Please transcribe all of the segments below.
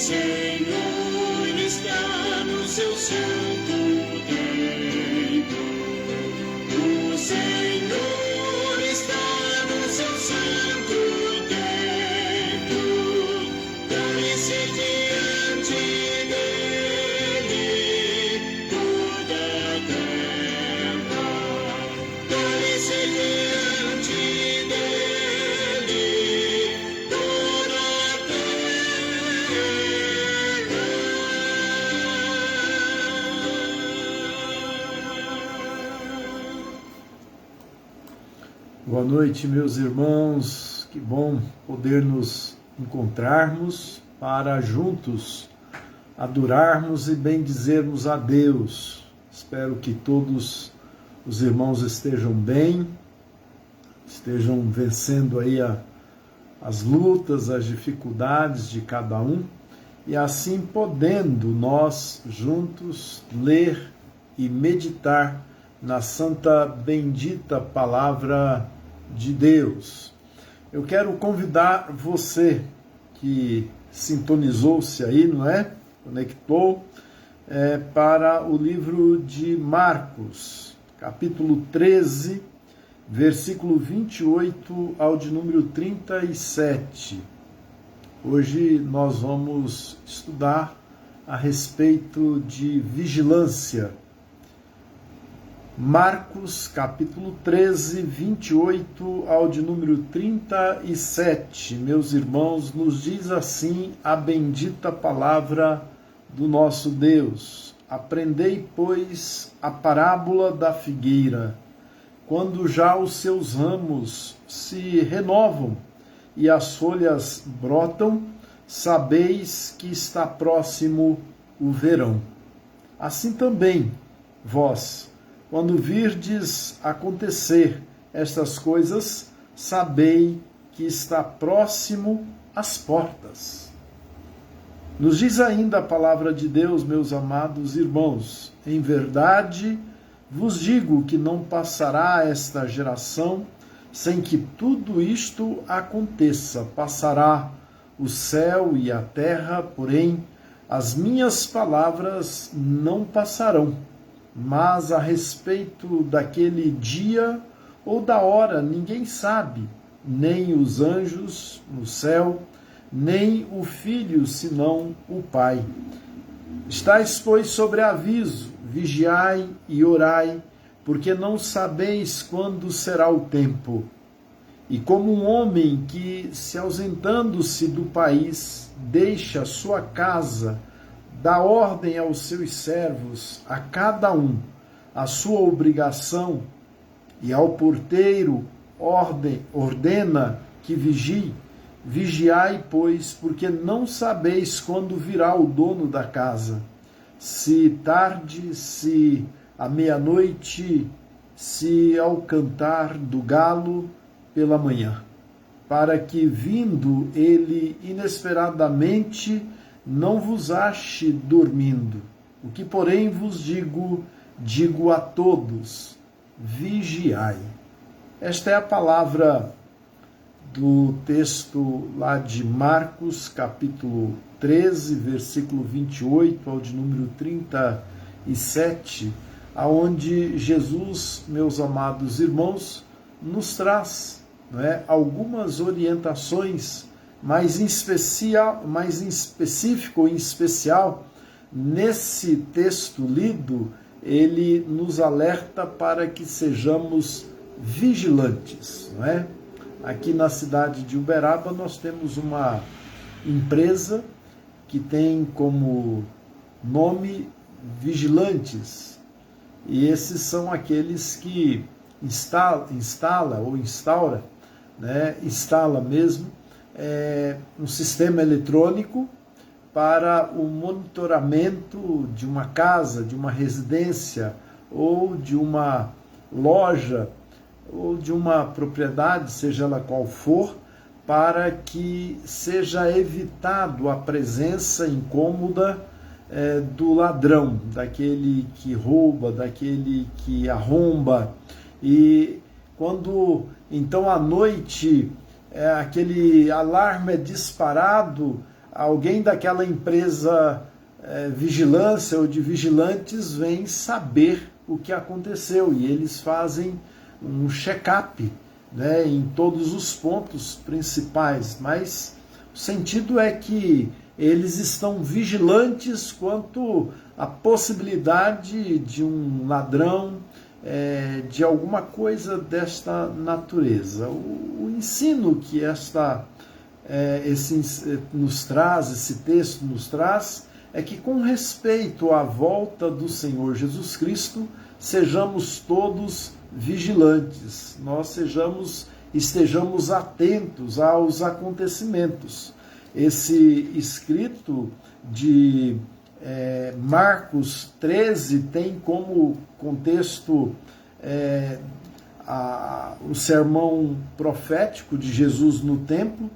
Senhor está no seu santo templo. O Senhor está no seu santo templo. Dá-se diante dele toda a terra. Dá-se diante dele toda a Boa noite, meus irmãos, que bom poder nos encontrarmos para juntos adorarmos e bendizermos a Deus. Espero que todos os irmãos estejam bem, estejam vencendo aí as lutas, as dificuldades de cada um, e assim podendo nós juntos ler e meditar na santa bendita palavra de Deus. Eu quero convidar você que sintonizou-se aí, não é? Conectou para o livro de Marcos, capítulo 13, versículo 28 ao de número 37. Hoje nós vamos estudar a respeito de vigilância. Marcos, capítulo 13, 28 ao de número 37. Meus irmãos, nos diz assim a bendita palavra do nosso Deus. Aprendei, pois, a parábola da figueira. Quando já os seus ramos se renovam e as folhas brotam, sabeis que está próximo o verão. Assim também, vós, quando virdes acontecer estas coisas, sabei que está próximo às portas. Nos diz ainda a palavra de Deus, meus amados irmãos, em verdade vos digo que não passará esta geração sem que tudo isto aconteça. Passará o céu e a terra, porém as minhas palavras não passarão. Mas a respeito daquele dia ou da hora ninguém sabe, nem os anjos no céu, nem o Filho, senão o Pai. Estais, pois, sobre aviso, vigiai e orai, porque não sabeis quando será o tempo. E como um homem que, se ausentando-se do país, deixa sua casa, dá ordem aos seus servos, a cada um, a sua obrigação, e ao porteiro ordena que vigie. Vigiai, pois, porque não sabeis quando virá o dono da casa, se tarde, se à meia-noite, se ao cantar do galo pela manhã, para que, vindo ele inesperadamente, não vos ache dormindo. O que, porém, vos digo a todos: vigiai. Esta é a palavra do texto lá de Marcos, capítulo 13, versículo 28 ao de número 37, aonde Jesus, meus amados irmãos, nos traz, não é, algumas orientações, mas em específico, em especial, nesse texto lido, ele nos alerta para que sejamos vigilantes, não é? Aqui na cidade de Uberaba nós temos uma empresa que tem como nome Vigilantes, e esses são aqueles que instala mesmo um sistema eletrônico para o monitoramento de uma casa, de uma residência, ou de uma loja, ou de uma propriedade, seja ela qual for, para que seja evitado a presença incômoda do ladrão, daquele que rouba, daquele que arromba. E quando então à noite aquele alarme é disparado, alguém daquela empresa vigilância ou de vigilantes vem saber o que aconteceu e eles fazem um check-up, né, em todos os pontos principais, mas o sentido é que eles estão vigilantes quanto à possibilidade de um ladrão, de alguma coisa desta natureza. O ensino que esse texto nos traz, é que com respeito à volta do Senhor Jesus Cristo, sejamos todos vigilantes, nós estejamos atentos aos acontecimentos. Esse escrito de Marcos 13 tem como contexto o sermão profético de Jesus no templo,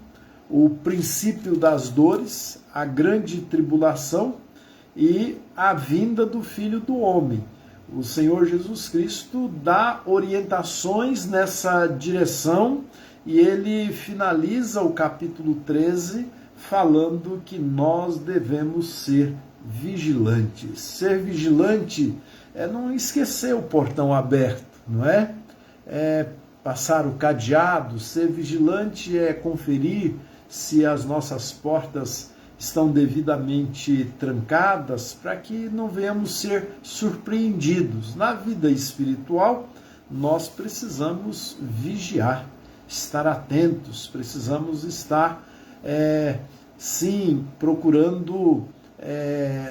o princípio das dores, a grande tribulação e a vinda do Filho do Homem. O Senhor Jesus Cristo dá orientações nessa direção e ele finaliza o capítulo 13 falando que nós devemos ser vigilantes. Ser vigilante é não esquecer o portão aberto, não é? É passar o cadeado. Ser vigilante é conferir se as nossas portas estão devidamente trancadas, para que não venhamos ser surpreendidos. Na vida espiritual, nós precisamos vigiar, estar atentos, precisamos estar, sim, procurando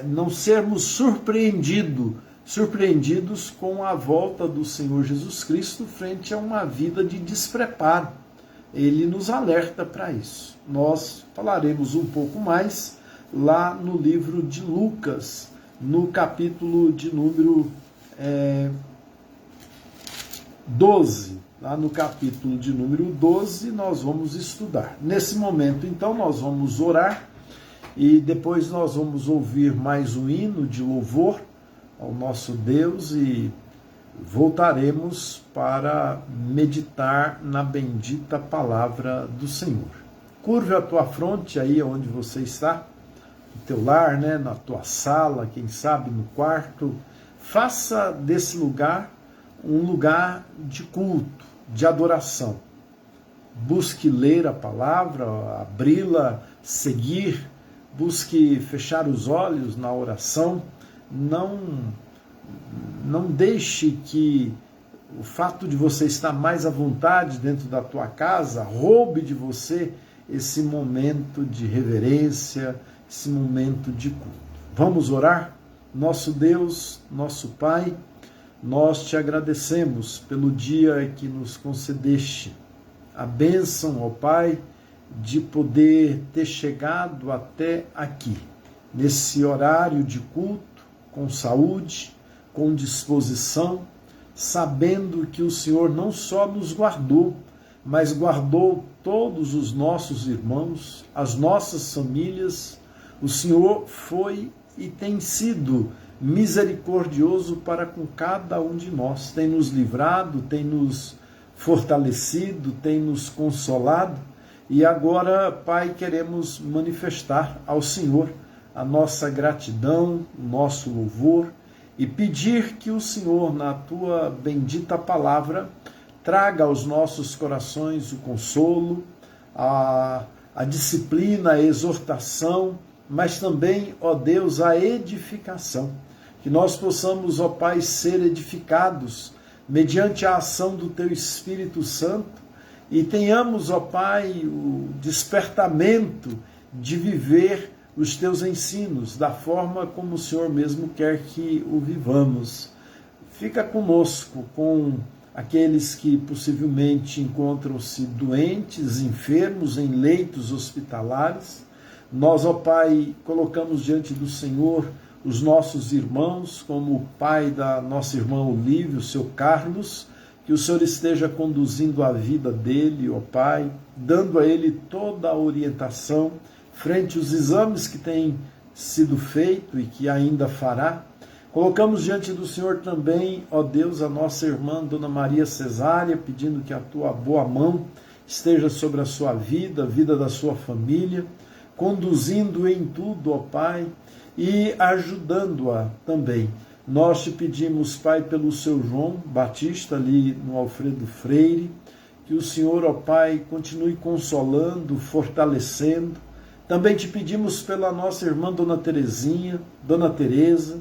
não sermos surpreendidos com a volta do Senhor Jesus Cristo frente a uma vida de despreparo. Ele nos alerta para isso. Nós falaremos um pouco mais lá no livro de Lucas, no capítulo de número 12. Lá no capítulo de número 12 nós vamos estudar. Nesse momento, então, nós vamos orar e depois nós vamos ouvir mais um hino de louvor ao nosso Deus e voltaremos para meditar na bendita palavra do Senhor. Curve a tua fronte aí onde você está, no teu lar, né, na tua sala, quem sabe no quarto. Faça desse lugar um lugar de culto, de adoração. Busque ler a palavra, abri-la, seguir, busque fechar os olhos na oração. Não deixe que o fato de você estar mais à vontade dentro da tua casa roube de você esse momento de reverência, esse momento de culto. Vamos orar? Nosso Deus, nosso Pai, nós te agradecemos pelo dia que nos concedeste. A bênção, ó Pai, de poder ter chegado até aqui, nesse horário de culto, com saúde, com disposição, sabendo que o Senhor não só nos guardou, mas guardou todos os nossos irmãos, as nossas famílias. O Senhor foi e tem sido misericordioso para com cada um de nós. Tem nos livrado, tem nos fortalecido, tem nos consolado. E agora, Pai, queremos manifestar ao Senhor a nossa gratidão, o nosso louvor, e pedir que o Senhor, na tua bendita palavra, traga aos nossos corações o consolo, a disciplina, a exortação, mas também, ó Deus, a edificação. Que nós possamos, ó Pai, ser edificados mediante a ação do teu Espírito Santo e tenhamos, ó Pai, o despertamento de viver os teus ensinos, da forma como o Senhor mesmo quer que o vivamos. Fica conosco, com aqueles que possivelmente encontram-se doentes, enfermos, em leitos hospitalares. Nós, ó Pai, colocamos diante do Senhor os nossos irmãos, como o pai da nossa irmã Olívia, o seu Carlos, que o Senhor esteja conduzindo a vida dele, ó Pai, dando a ele toda a orientação, frente aos exames que têm sido feitos e que ainda fará. Colocamos diante do Senhor também, ó Deus, a nossa irmã Dona Maria Cesária, pedindo que a tua boa mão esteja sobre a sua vida, a vida da sua família. conduzindo em tudo, ó Pai, e ajudando-a também. Nós te pedimos, Pai, pelo seu João Batista, ali no Alfredo Freire, que o Senhor, ó Pai, continue consolando, fortalecendo. Também te pedimos pela nossa irmã Dona Terezinha, Dona Teresa.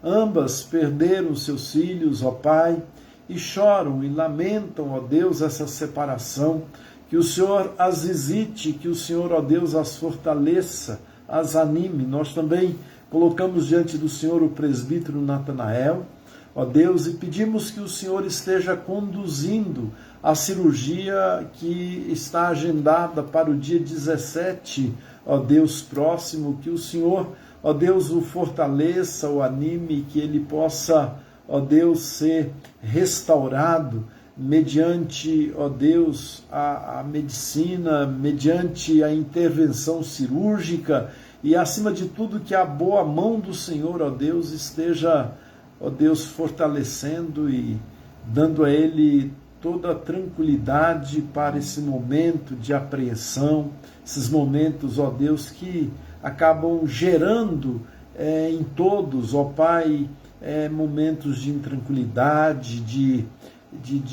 Ambas perderam seus filhos, ó Pai, e choram e lamentam, ó Deus, essa separação. Que o Senhor as visite, que o Senhor, ó Deus, as fortaleça, as anime. Nós também colocamos diante do Senhor o presbítero Natanael, ó Deus, e pedimos que o Senhor esteja conduzindo a cirurgia que está agendada para o dia 17, ó Deus, próximo, que o Senhor, ó Deus, o fortaleça, o anime, que ele possa, ó Deus, ser restaurado mediante, ó Deus, a medicina, mediante a intervenção cirúrgica e, acima de tudo, que a boa mão do Senhor, ó Deus, esteja, ó Deus, fortalecendo e dando a ele toda a tranquilidade para esse momento de apreensão, esses momentos, ó Deus, que acabam gerando em todos, ó Pai, momentos de intranquilidade, de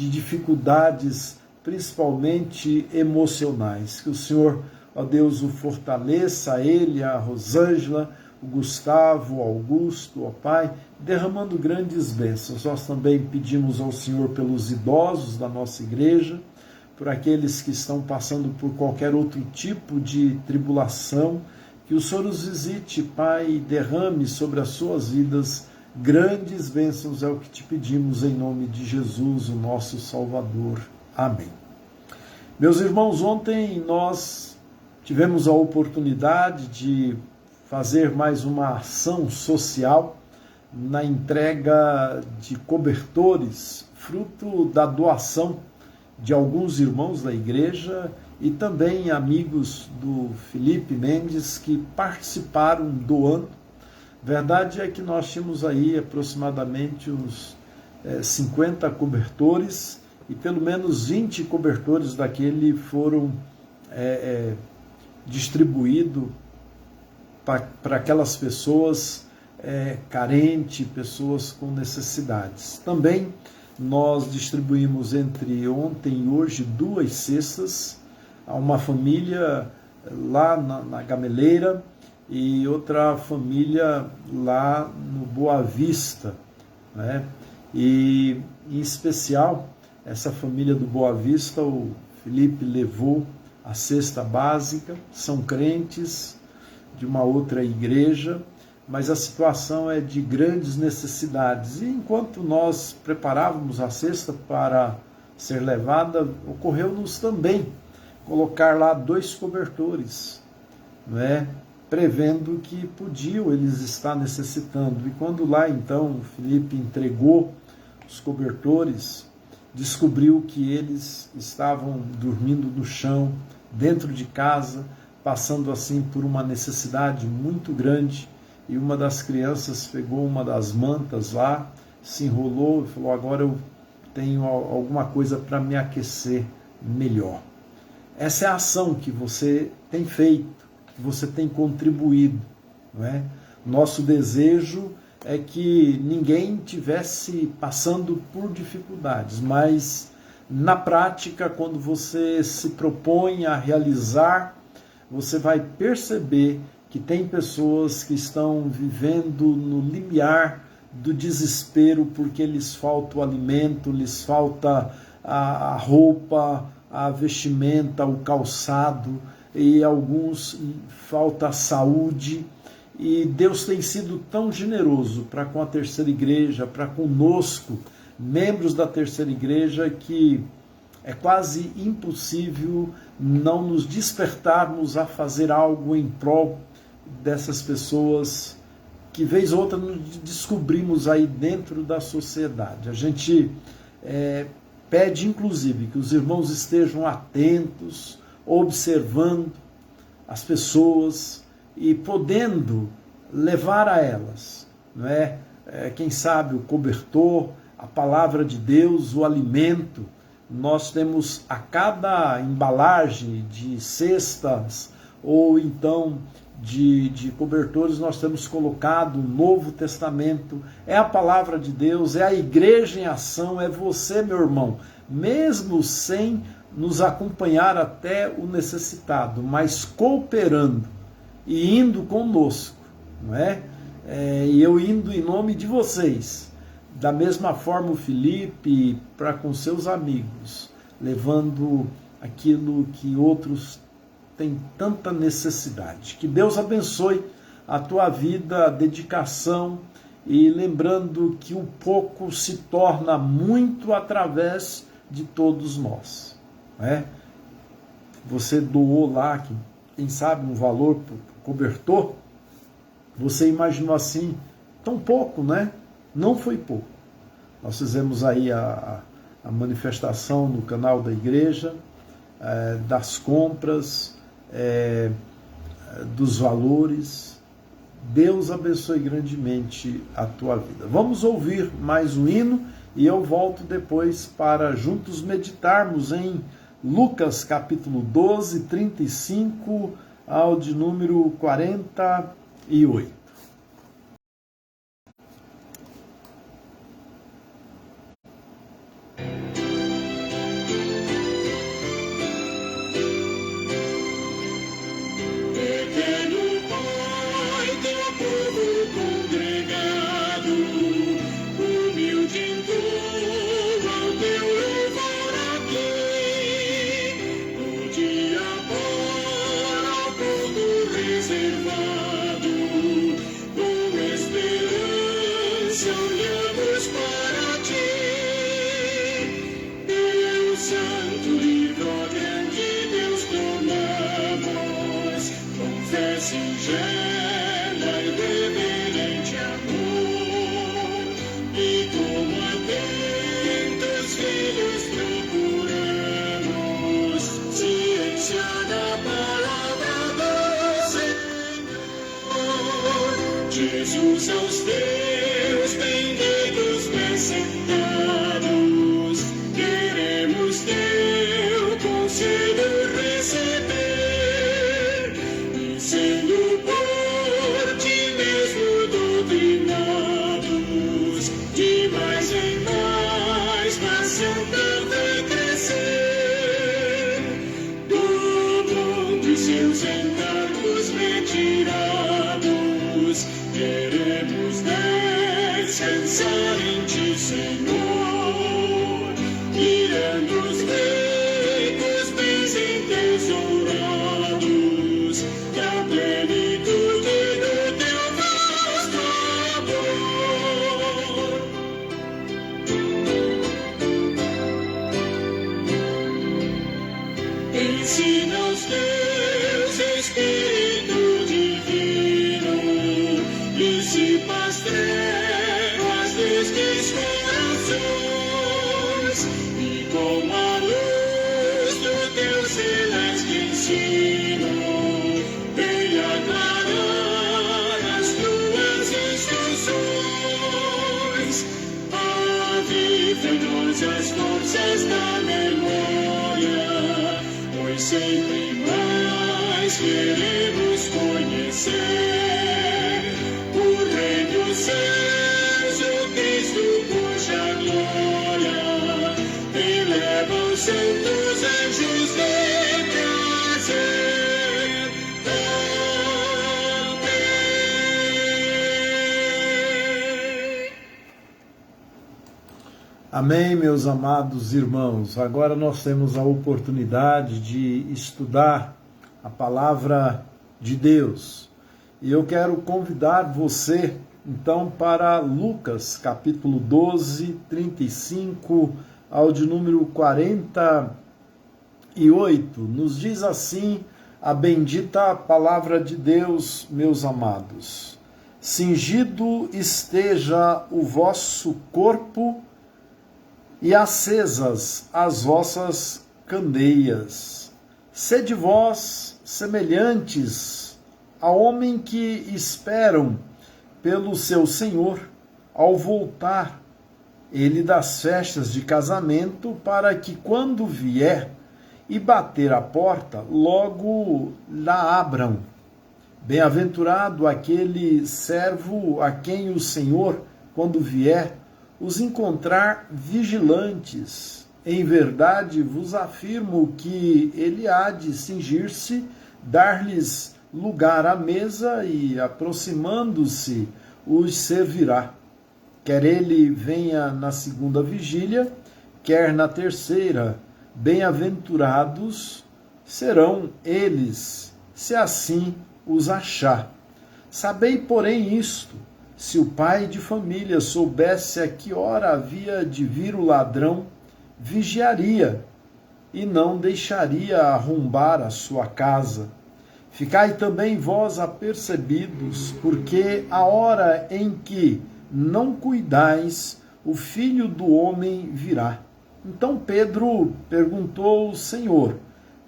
dificuldades, principalmente emocionais. Que o Senhor, ó Deus, o fortaleça, a ele, a Rosângela, o Gustavo, o Augusto, ó Pai, derramando grandes bênçãos. Nós também pedimos ao Senhor pelos idosos da nossa igreja, por aqueles que estão passando por qualquer outro tipo de tribulação, que o Senhor os visite, Pai, e derrame sobre as suas vidas grandes bênçãos. É o que te pedimos em nome de Jesus, o nosso Salvador. Amém. Meus irmãos, ontem nós tivemos a oportunidade de fazer mais uma ação social na entrega de cobertores, fruto da doação de alguns irmãos da igreja e também amigos do Felipe Mendes que participaram doando. Verdade é que nós tínhamos aí aproximadamente uns 50 cobertores e pelo menos 20 cobertores daquele foram distribuídos para aquelas pessoas carentes, pessoas com necessidades. Também nós distribuímos entre ontem e hoje 2 cestas a uma família lá na Gameleira e outra família lá no Boa Vista, né? E em especial essa família do Boa Vista, o Felipe levou a cesta básica, são crentes de uma outra igreja, mas a situação é de grandes necessidades. E enquanto nós preparávamos a cesta para ser levada, ocorreu-nos também colocar lá 2 cobertores, não é? Prevendo que podiam eles estar necessitando. E quando lá então o Felipe entregou os cobertores, descobriu que eles estavam dormindo no chão, dentro de casa, passando assim por uma necessidade muito grande, e uma das crianças pegou uma das mantas lá, se enrolou e falou: agora eu tenho alguma coisa para me aquecer melhor. Essa é a ação que você tem feito, que você tem contribuído, não é? Nosso desejo é que ninguém tivesse passando por dificuldades, mas na prática, quando você se propõe a realizar, você vai perceber que tem pessoas que estão vivendo no limiar do desespero porque lhes falta o alimento, lhes falta a roupa, a vestimenta, o calçado, e alguns falta a saúde. E Deus tem sido tão generoso para com a Terceira Igreja, para conosco, membros da Terceira Igreja, que é quase impossível não nos despertarmos a fazer algo em prol dessas pessoas que vez ou outra nos descobrimos aí dentro da sociedade. A gente pede inclusive que os irmãos estejam atentos, observando as pessoas e podendo levar a elas, não é? Quem sabe o cobertor, a palavra de Deus, o alimento. Nós temos a cada embalagem de cestas ou então de cobertores, nós temos colocado o Novo Testamento. É a palavra de Deus, é a igreja em ação, é você, meu irmão, mesmo sem nos acompanhar até o necessitado, mas cooperando e indo conosco, não é? E eu indo em nome de vocês. Da mesma forma o Felipe para com seus amigos, levando aquilo que outros têm tanta necessidade. Que Deus abençoe a tua vida, a dedicação, e lembrando que o pouco se torna muito através de todos nós. Né? Você doou lá, quem sabe, um valor para o cobertor, você imaginou assim, tão pouco, né? Não foi pouco. Nós fizemos aí a manifestação no canal da igreja, das compras, dos valores. Deus abençoe grandemente a tua vida. Vamos ouvir mais um hino e eu volto depois para juntos meditarmos em Lucas capítulo 12, 35 ao de número 48. Singela e reverente amor, e como atentos filhos procuramos ciência da palavra do Senhor. Jesus, aos teus benditos pés sentados, queremos teu conselho receber. Sendo por ti mesmo doutrinados, de mais em mais na santa fé crescer, do mundo e seus encargos retirados, queremos descansar em ti, Senhor, mirando os ricos bens entesourados, da plenitude do teu vasto amor. Ensina os teus Espírito divino, dissipa as trevas destes corações, e com a luz do teu celeste ensino, as forças da memória, pois sempre mais queremos conhecer o Rei dos céus, o Cristo cuja glória eleva os santos anjos de prazer. Amém, meus amados irmãos. Agora nós temos a oportunidade de estudar a palavra de Deus. E eu quero convidar você, então, para Lucas, capítulo 12, 35 ao de número 48. Nos diz assim a bendita palavra de Deus, meus amados. Cingido esteja o vosso corpo e acesas as vossas candeias. Sede vós semelhantes a homem que esperam pelo seu Senhor ao voltar ele das festas de casamento, para que quando vier, e bater à porta, logo lá abram. Bem-aventurado aquele servo a quem o Senhor, quando vier, os encontrar vigilantes. Em verdade vos afirmo que ele há de cingir-se, dar-lhes lugar à mesa e, aproximando-se, os servirá. Quer ele venha na segunda vigília, quer na terceira, bem-aventurados serão eles, se assim os achar. Sabei, porém, isto: se o pai de família soubesse a que hora havia de vir o ladrão, vigiaria e não deixaria arrombar a sua casa. Ficai também vós apercebidos, porque a hora em que não cuidais, o Filho do Homem virá. Então Pedro perguntou ao Senhor: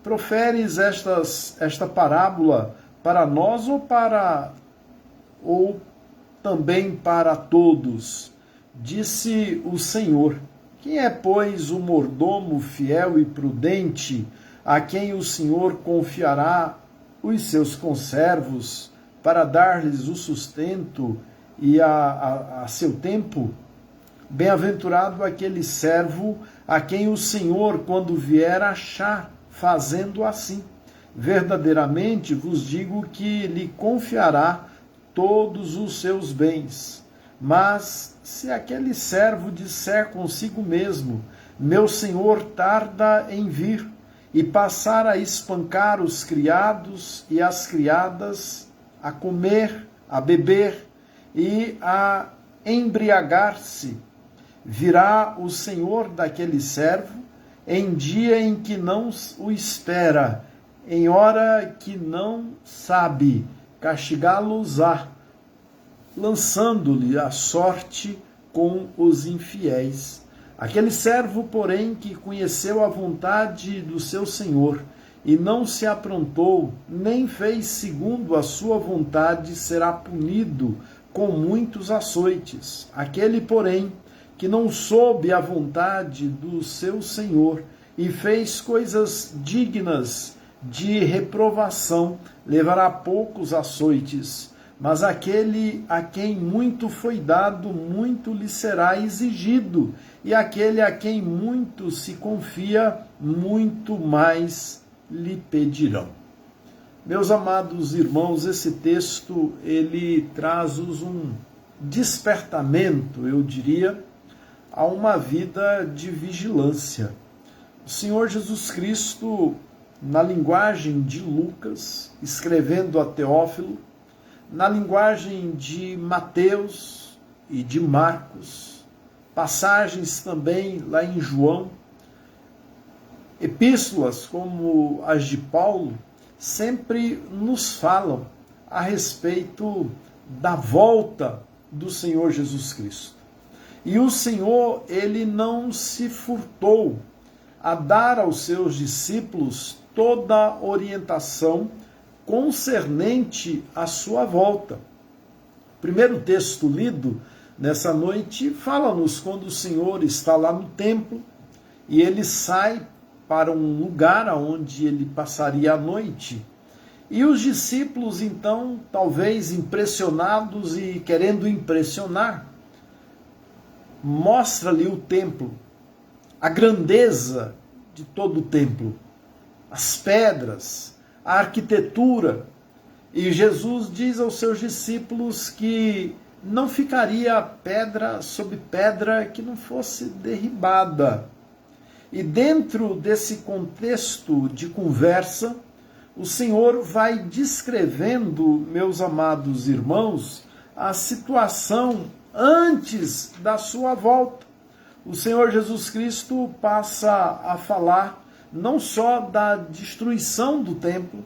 proferes esta parábola para nós ou também para todos? Disse o Senhor: quem é, pois, o mordomo fiel e prudente, a quem o Senhor confiará os seus conservos para dar-lhes o sustento e a seu tempo? Bem-aventurado aquele servo a quem o Senhor, quando vier, achar fazendo assim. Verdadeiramente vos digo que lhe confiará todos os seus bens. Mas se aquele servo disser consigo mesmo: meu senhor tarda em vir, e passar a espancar os criados e as criadas, a comer, a beber e a embriagar-se, virá o senhor daquele servo em dia em que não o espera, em hora que não sabe, castigá-los-á, lançando-lhe a sorte com os infiéis. Aquele servo, porém, que conheceu a vontade do seu senhor e não se aprontou, nem fez segundo a sua vontade, será punido com muitos açoites. Aquele, porém, que não soube a vontade do seu senhor e fez coisas dignas de reprovação, levará poucos açoites. Mas aquele a quem muito foi dado, muito lhe será exigido, e aquele a quem muito se confia, muito mais lhe pedirão. Meus amados irmãos, esse texto, ele traz-nos um despertamento, eu diria, a uma vida de vigilância. O Senhor Jesus Cristo, na linguagem de Lucas, escrevendo a Teófilo, na linguagem de Mateus e de Marcos, passagens também lá em João, epístolas como as de Paulo, sempre nos falam a respeito da volta do Senhor Jesus Cristo. E o Senhor, ele não se furtou a dar aos seus discípulos toda a orientação concernente à sua volta. O primeiro texto lido nessa noite fala-nos quando o Senhor está lá no templo e ele sai para um lugar onde ele passaria a noite. E os discípulos, então, talvez impressionados e querendo impressionar, mostra-lhe o templo, a grandeza de todo o templo, as pedras, a arquitetura. E Jesus diz aos seus discípulos que não ficaria pedra sobre pedra que não fosse derribada. E dentro desse contexto de conversa, o Senhor vai descrevendo, meus amados irmãos, a situação antes da sua volta. O Senhor Jesus Cristo passa a falar não só da destruição do templo,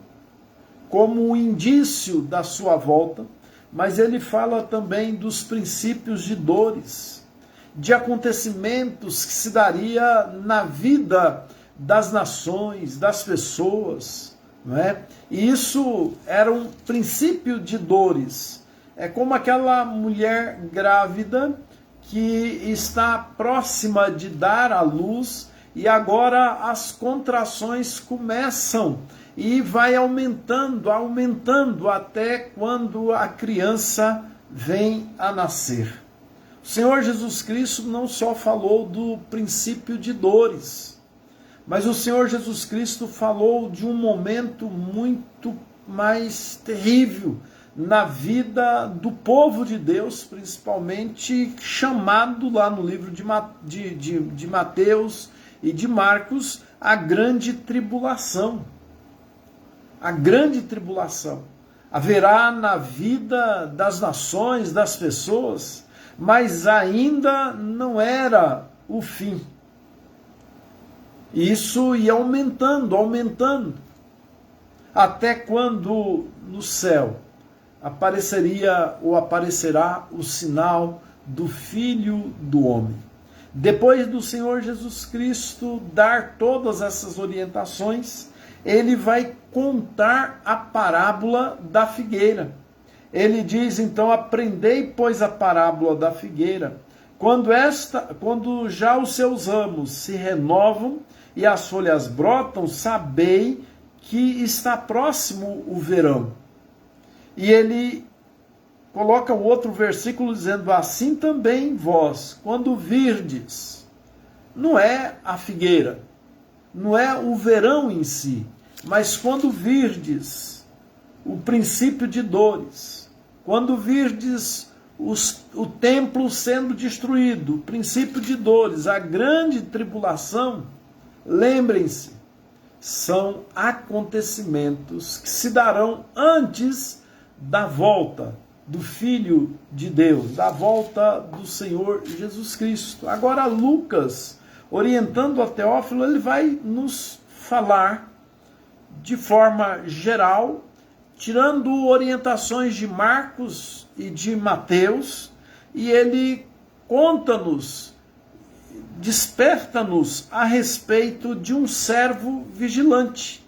como um indício da sua volta, mas ele fala também dos princípios de dores, de acontecimentos que se daria na vida das nações, das pessoas, não é? E isso era um princípio de dores. É como aquela mulher grávida que está próxima de dar à luz e agora as contrações começam e vai aumentando, aumentando até quando a criança vem a nascer. O Senhor Jesus Cristo não só falou do princípio de dores, mas o Senhor Jesus Cristo falou de um momento muito mais terrível na vida do povo de Deus, principalmente chamado lá no livro de Mateus e de Marcos, a grande tribulação. A grande tribulação. Haverá na vida das nações, das pessoas, mas ainda não era o fim. Isso ia aumentando, aumentando, até quando no céu apareceria ou aparecerá o sinal do Filho do Homem. Depois do Senhor Jesus Cristo dar todas essas orientações, ele vai contar a parábola da figueira. Ele diz, então, aprendei, pois, a parábola da figueira. Quando já os seus ramos se renovam e as folhas brotam, sabei que está próximo o verão. E ele coloca um outro versículo dizendo, assim também vós, quando virdes, não é a figueira, não é o verão em si, mas quando virdes o princípio de dores, quando virdes o templo sendo destruído, o princípio de dores, a grande tribulação, lembrem-se, são acontecimentos que se darão antes da volta do Filho de Deus, da volta do Senhor Jesus Cristo. Agora Lucas, orientando a Teófilo, ele vai nos falar de forma geral, tirando orientações de Marcos e de Mateus, e ele conta-nos, desperta-nos a respeito de um servo vigilante.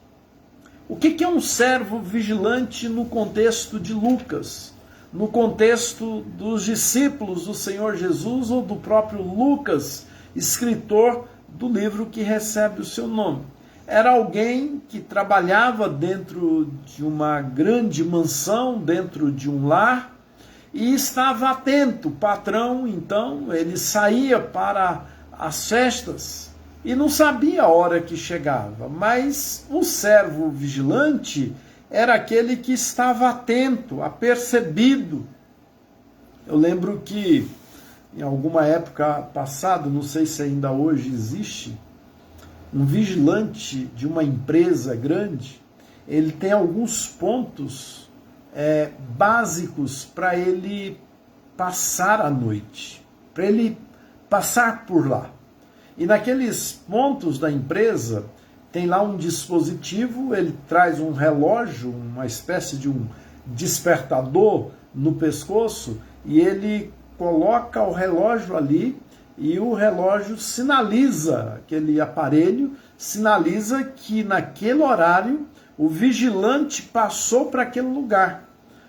O que é um servo vigilante no contexto de Lucas? No contexto dos discípulos do Senhor Jesus ou do próprio Lucas, escritor do livro que recebe o seu nome? Era alguém que trabalhava dentro de uma grande mansão, dentro de um lar, e estava atento. O patrão, então, ele saía para as festas e não sabia a hora que chegava, mas o servo vigilante era aquele que estava atento, apercebido. Eu lembro que em alguma época passada, não sei se ainda hoje existe, um vigilante de uma empresa grande, ele tem alguns pontos básicos para ele passar a noite, para ele passar por lá. E naqueles pontos da empresa, tem lá um dispositivo, ele traz um relógio, uma espécie de um despertador no pescoço, e ele coloca o relógio ali, e o relógio sinaliza, aquele aparelho sinaliza que naquele horário o vigilante passou para aquele lugar.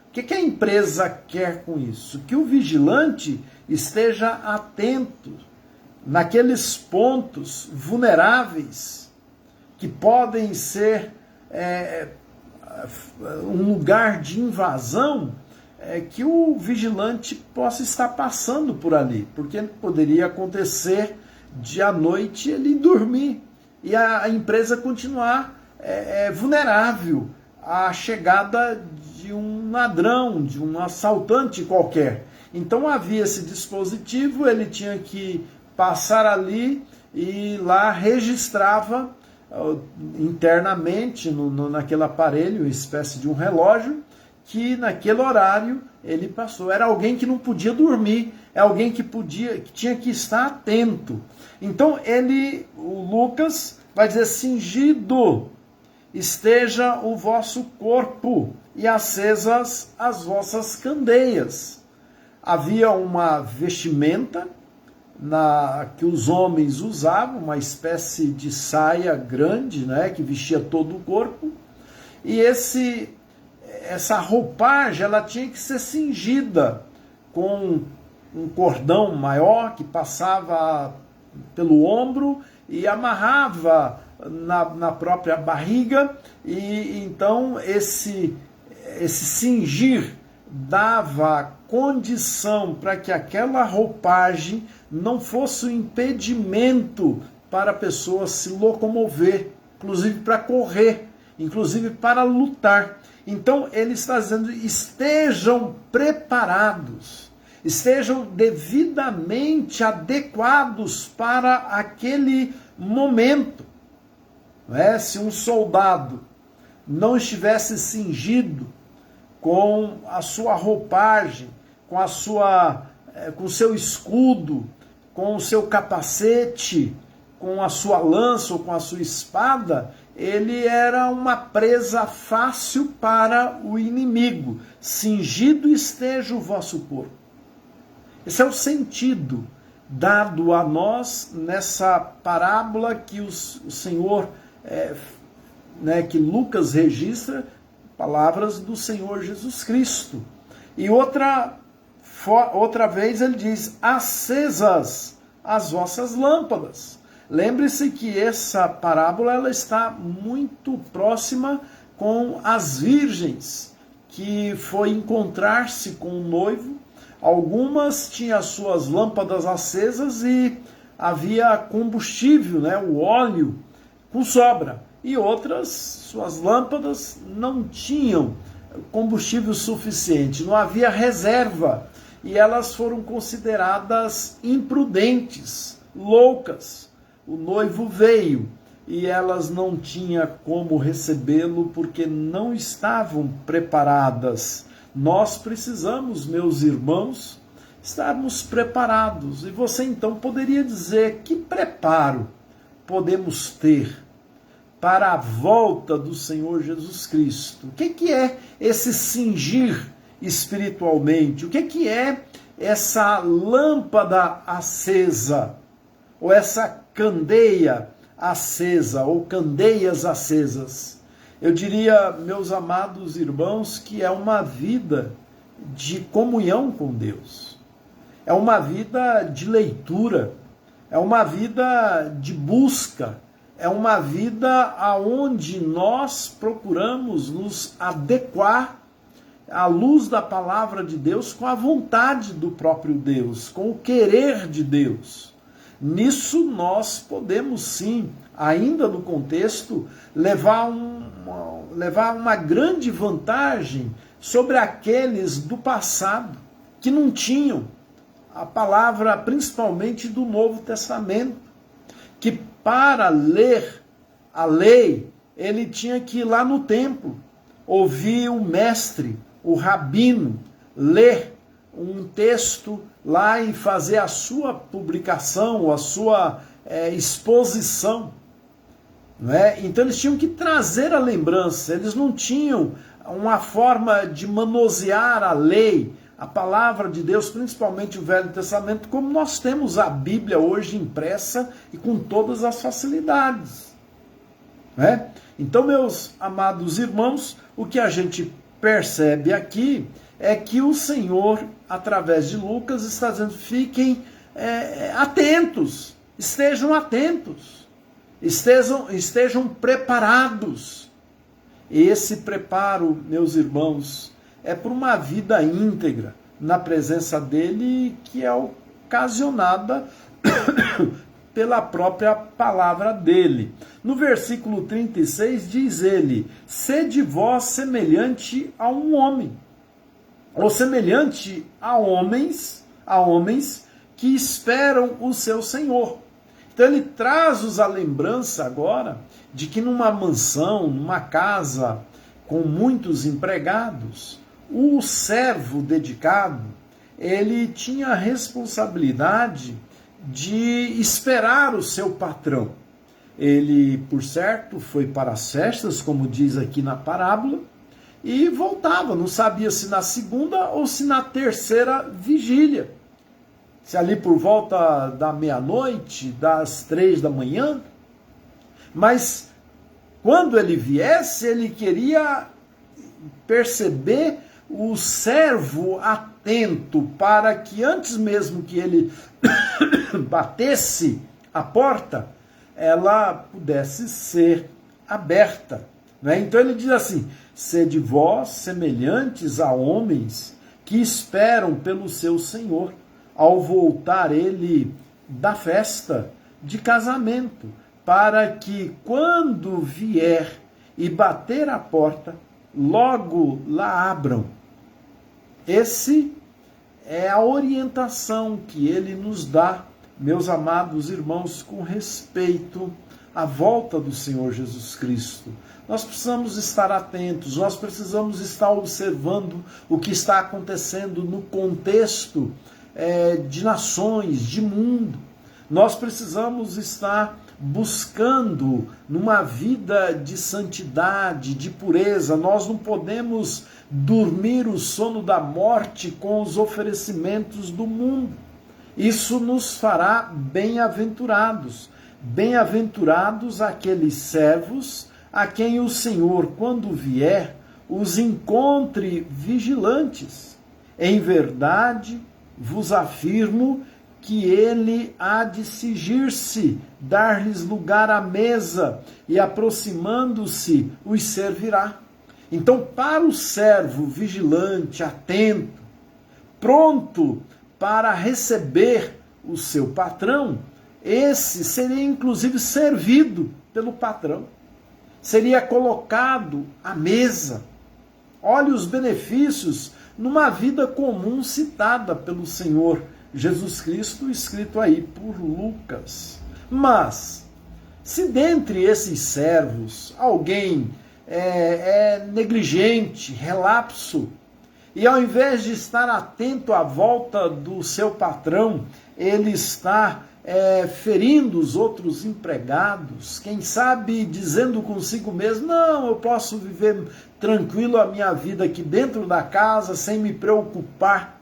O que a empresa quer com isso? Que o vigilante esteja atento naqueles pontos vulneráveis que podem ser um lugar de invasão, que o vigilante possa estar passando por ali, porque poderia acontecer de à noite ele dormir e a empresa continuar vulnerável à chegada de um ladrão, de um assaltante qualquer. Então havia esse dispositivo, ele tinha que passar ali e lá registrava internamente naquele aparelho, uma espécie de um relógio, que naquele horário ele passou. Era alguém que não podia dormir, é alguém que tinha que estar atento. Então o Lucas vai dizer, cingido esteja o vosso corpo e acesas as vossas candeias. Havia uma vestimenta que os homens usavam, uma espécie de saia grande, né, que vestia todo o corpo, e essa roupagem ela tinha que ser cingida com um cordão maior que passava pelo ombro e amarrava na própria barriga, e então esse cingir dava condição para que aquela roupagem não fosse um impedimento para a pessoa se locomover, inclusive para correr, inclusive para lutar. Então ele está dizendo: estejam preparados, estejam devidamente adequados para aquele momento. Não é? Se um soldado não estivesse cingido com a sua roupagem, com o seu escudo, com o seu capacete, com a sua lança ou com a sua espada, ele era uma presa fácil para o inimigo. Cingido esteja o vosso corpo. Esse é o sentido dado a nós nessa parábola que o Senhor, que Lucas registra, palavras do Senhor Jesus Cristo. E outra vez ele diz: acesas as vossas lâmpadas. Lembre-se que essa parábola ela está muito próxima com as virgens, que foi encontrar-se com o noivo. Algumas tinham as suas lâmpadas acesas e havia combustível, o óleo, com sobra. E outras, suas lâmpadas não tinham combustível suficiente, não havia reserva. E elas foram consideradas imprudentes, loucas. O noivo veio e elas não tinham como recebê-lo porque não estavam preparadas. Nós precisamos, meus irmãos, estarmos preparados. E você então poderia dizer: que preparo podemos ter para a volta do Senhor Jesus Cristo? O que é esse cingir espiritualmente? O que é essa lâmpada acesa? Ou essa candeia acesa, ou candeias acesas? Eu diria, meus amados irmãos, que é uma vida de comunhão com Deus. É uma vida de leitura, é uma vida de busca, é uma vida aonde nós procuramos nos adequar à luz da palavra de Deus com a vontade do próprio Deus, com o querer de Deus. Nisso nós podemos sim, ainda no contexto, levar uma grande vantagem sobre aqueles do passado que não tinham a palavra, principalmente do Novo Testamento, que para ler a lei ele tinha que ir lá no templo, ouvir o mestre, o rabino, ler um texto lá e fazer a sua publicação, a sua exposição. Não é? Então eles tinham que trazer a lembrança, eles não tinham uma forma de manusear a lei, a palavra de Deus, principalmente o Velho Testamento, como nós temos a Bíblia hoje impressa e com todas as facilidades. Não é? Então, meus amados irmãos, o que a gente percebe aqui é que o Senhor, através de Lucas, está dizendo: fiquem atentos, estejam atentos, estejam preparados. Esse preparo, meus irmãos, é por uma vida íntegra na presença dele, que é ocasionada pela própria palavra dele. No versículo 36 diz ele: sede vós semelhante a um homem, ou semelhante a homens que esperam o seu Senhor. Então ele traz-nos a lembrança agora de que numa mansão, numa casa com muitos empregados, o servo dedicado, ele tinha a responsabilidade de esperar o seu patrão. Ele, por certo, foi para as festas, como diz aqui na parábola, e voltava, não sabia se na segunda ou se na terceira vigília. Se ali por volta da meia-noite, das 3 da manhã. Mas quando ele viesse, ele queria perceber o servo atento, para que antes mesmo que ele batesse a porta, ela pudesse ser aberta. Né? Então ele diz assim: sede vós semelhantes a homens que esperam pelo seu Senhor, ao voltar ele da festa de casamento, para que quando vier e bater a porta, logo lá abram. Esse é a orientação que ele nos dá, meus amados irmãos, com respeito à volta do Senhor Jesus Cristo. Nós precisamos estar atentos, nós precisamos estar observando o que está acontecendo no contexto de nações, de mundo. Nós precisamos estar buscando numa vida de santidade, de pureza. Nós não podemos dormir o sono da morte com os oferecimentos do mundo. Isso nos fará bem-aventurados. Bem-aventurados aqueles servos a quem o Senhor, quando vier, os encontre vigilantes. Em verdade, vos afirmo que ele há de cingir-se, dar-lhes lugar à mesa, e aproximando-se, os servirá. Então, para o servo vigilante, atento, pronto para receber o seu patrão, esse seria inclusive servido pelo patrão. Seria colocado à mesa. Olhe os benefícios numa vida comum citada pelo Senhor Jesus Cristo, escrito aí por Lucas. Mas, se dentre esses servos alguém é negligente, relapso, e ao invés de estar atento à volta do seu patrão, ele está ferindo os outros empregados, quem sabe dizendo consigo mesmo: não, eu posso viver tranquilo a minha vida aqui dentro da casa sem me preocupar.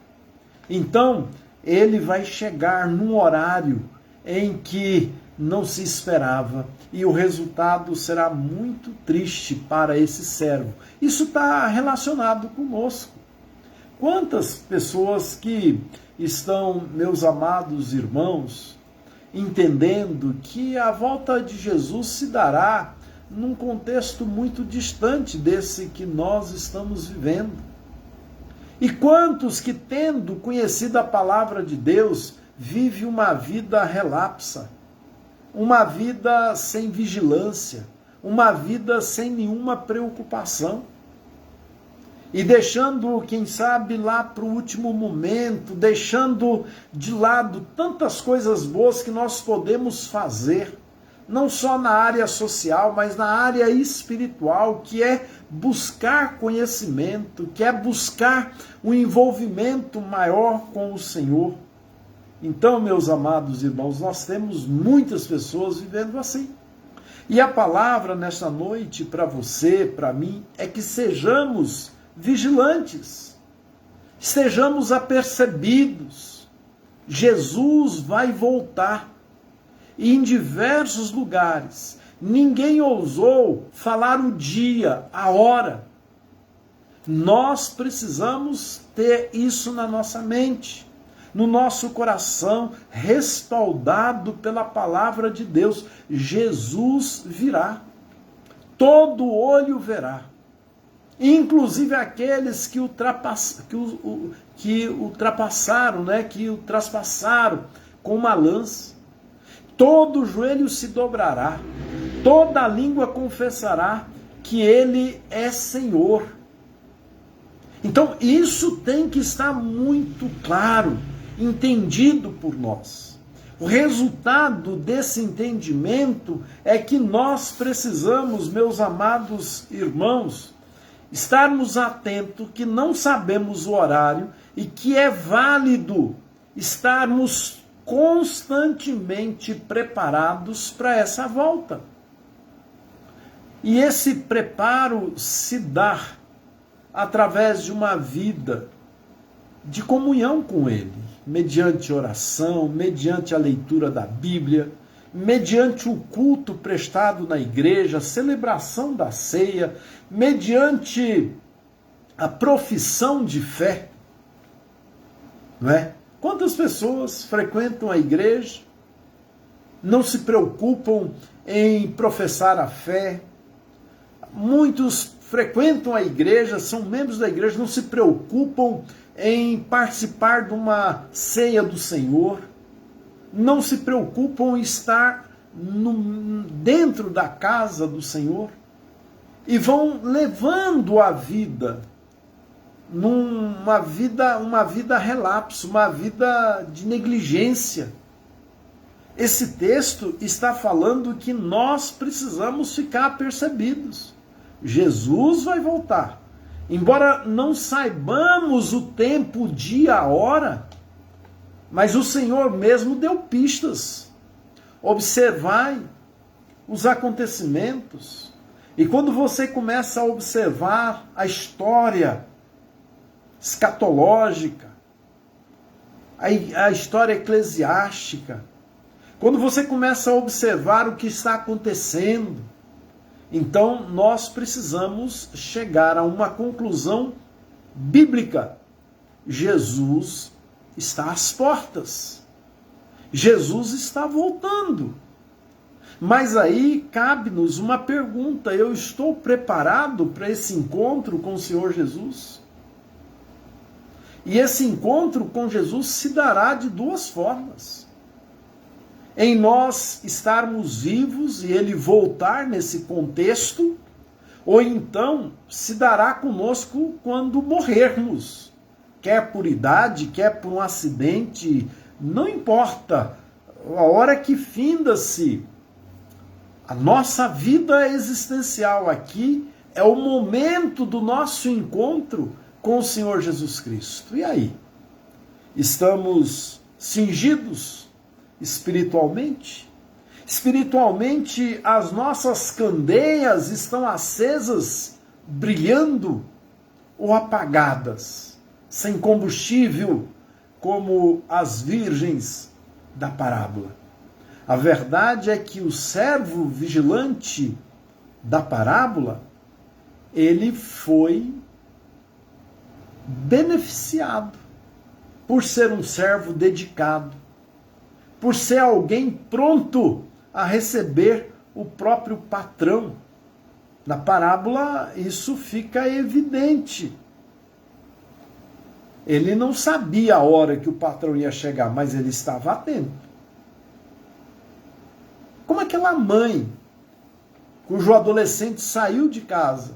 Então, ele vai chegar num horário em que não se esperava, e o resultado será muito triste para esse servo. Isso está relacionado conosco. Quantas pessoas que estão, meus amados irmãos, entendendo que a volta de Jesus se dará num contexto muito distante desse que nós estamos vivendo. E quantos que, tendo conhecido a palavra de Deus, vive uma vida relapsa, uma vida sem vigilância, uma vida sem nenhuma preocupação, e deixando, quem sabe, lá para o último momento, deixando de lado tantas coisas boas que nós podemos fazer, não só na área social, mas na área espiritual, que é buscar conhecimento, que é buscar um envolvimento maior com o Senhor. Então, meus amados irmãos, nós temos muitas pessoas vivendo assim. E a palavra nesta noite para você, para mim, é que sejamos vigilantes, estejamos apercebidos. Jesus vai voltar, e em diversos lugares ninguém ousou falar o dia, a hora. Nós precisamos ter isso na nossa mente, no nosso coração, respaldado pela palavra de Deus. Jesus virá, todo olho verá, inclusive aqueles que o trapassaram, né, que o traspassaram com uma lança. Todo joelho se dobrará, toda língua confessará que ele é Senhor. Então isso tem que estar muito claro, entendido por nós. O resultado desse entendimento é que nós precisamos, meus amados irmãos, estarmos atentos que não sabemos o horário e que é válido estarmos constantemente preparados para essa volta. E esse preparo se dá através de uma vida de comunhão com Ele, mediante oração, mediante a leitura da Bíblia, mediante o culto prestado na igreja, a celebração da ceia, mediante a profissão de fé, não é? Quantas pessoas frequentam a igreja, não se preocupam em professar a fé. Muitos frequentam a igreja, são membros da igreja, não se preocupam em participar de uma ceia do Senhor, não se preocupam em estar dentro da casa do Senhor e vão levando a vida uma vida relapso, uma vida de negligência. Esse texto está falando que nós precisamos ficar apercebidos. Jesus vai voltar. Embora não saibamos o tempo, o dia, a hora, mas o Senhor mesmo deu pistas. Observai os acontecimentos. E quando você começa a observar a história escatológica, a história eclesiástica, quando você começa a observar o que está acontecendo, então nós precisamos chegar a uma conclusão bíblica. Jesus está às portas. Jesus está voltando. Mas aí cabe-nos uma pergunta: eu estou preparado para esse encontro com o Senhor Jesus? E esse encontro com Jesus se dará de duas formas. Em nós estarmos vivos e Ele voltar nesse contexto, ou então se dará conosco quando morrermos, quer por idade, quer por um acidente, não importa, a hora que finda-se a nossa vida existencial aqui, é o momento do nosso encontro com o Senhor Jesus Cristo. E aí? Estamos cingidos espiritualmente? Espiritualmente, as nossas candeias estão acesas, brilhando, ou apagadas, sem combustível, como as virgens da parábola? A verdade é que o servo vigilante da parábola, ele foi beneficiado por ser um servo dedicado, por ser alguém pronto a receber o próprio patrão. Na parábola isso fica evidente. Ele não sabia a hora que o patrão ia chegar, mas ele estava atento. Como aquela mãe cujo adolescente saiu de casa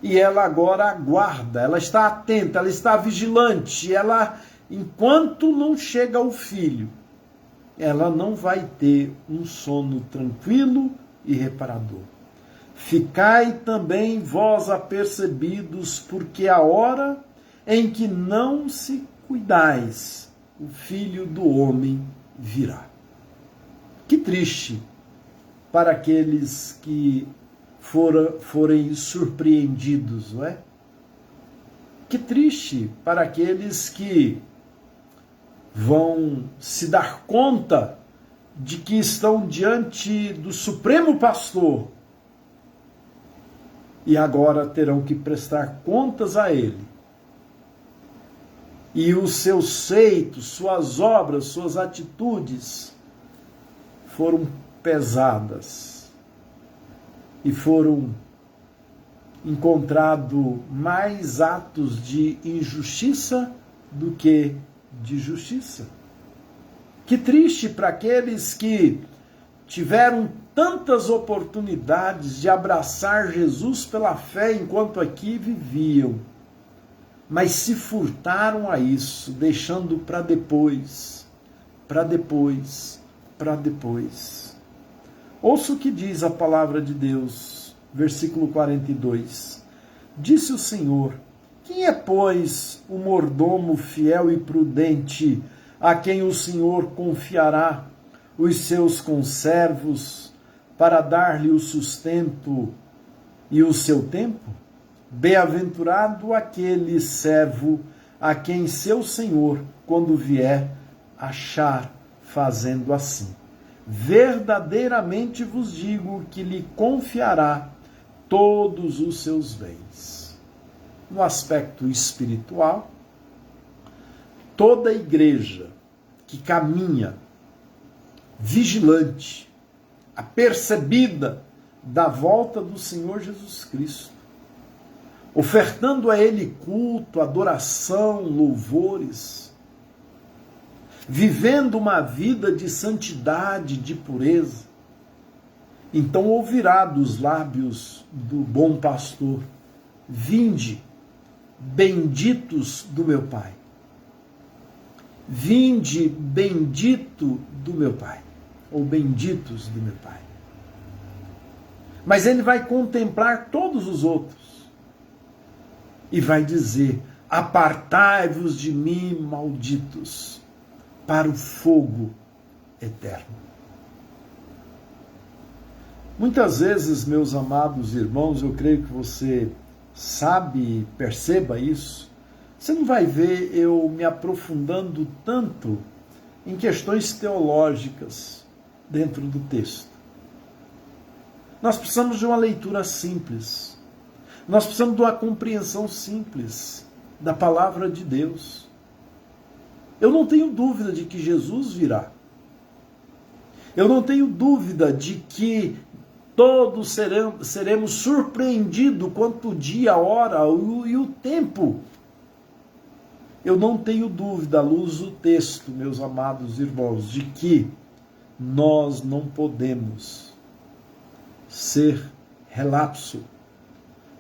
e ela agora aguarda, ela está atenta, ela está vigilante, ela, enquanto não chega o filho, ela não vai ter um sono tranquilo e reparador. Ficai também vós apercebidos, porque a hora em que não se cuidais, o Filho do Homem virá. Que triste para aqueles que forem surpreendidos, não é? Que triste para aqueles que vão se dar conta de que estão diante do Supremo Pastor e agora terão que prestar contas a Ele. E os seus feitos, suas obras, suas atitudes foram pesadas e foram encontrados mais atos de injustiça do que de justiça. Que triste para aqueles que tiveram tantas oportunidades de abraçar Jesus pela fé enquanto aqui viviam, mas se furtaram a isso, deixando para depois, para depois, para depois. Ouça o que diz a palavra de Deus, versículo 42. Disse o Senhor: quem é, pois, o mordomo fiel e prudente, a quem o Senhor confiará os seus conservos para dar-lhe o sustento e o seu tempo? Bem-aventurado aquele servo a quem seu Senhor, quando vier, achar fazendo assim. Verdadeiramente vos digo que lhe confiará todos os seus bens. No aspecto espiritual, toda igreja que caminha vigilante, apercebida da volta do Senhor Jesus Cristo, ofertando a Ele culto, adoração, louvores, vivendo uma vida de santidade, de pureza, então ouvirá dos lábios do bom pastor: vinde, benditos do meu Pai. Vinde, bendito do meu Pai, ou benditos do meu Pai. Mas ele vai contemplar todos os outros e vai dizer: apartai-vos de mim, malditos, para o fogo eterno. Muitas vezes, meus amados irmãos, eu creio que você sabe e perceba isso, você não vai ver eu me aprofundando tanto em questões teológicas dentro do texto. Nós precisamos de uma leitura simples. Nós precisamos de uma compreensão simples da palavra de Deus. Eu não tenho dúvida de que Jesus virá. Eu não tenho dúvida de que todos seremos surpreendidos quanto o dia, a hora e o tempo. Eu não tenho dúvida, à luz do texto, meus amados irmãos, de que nós não podemos ser relapso.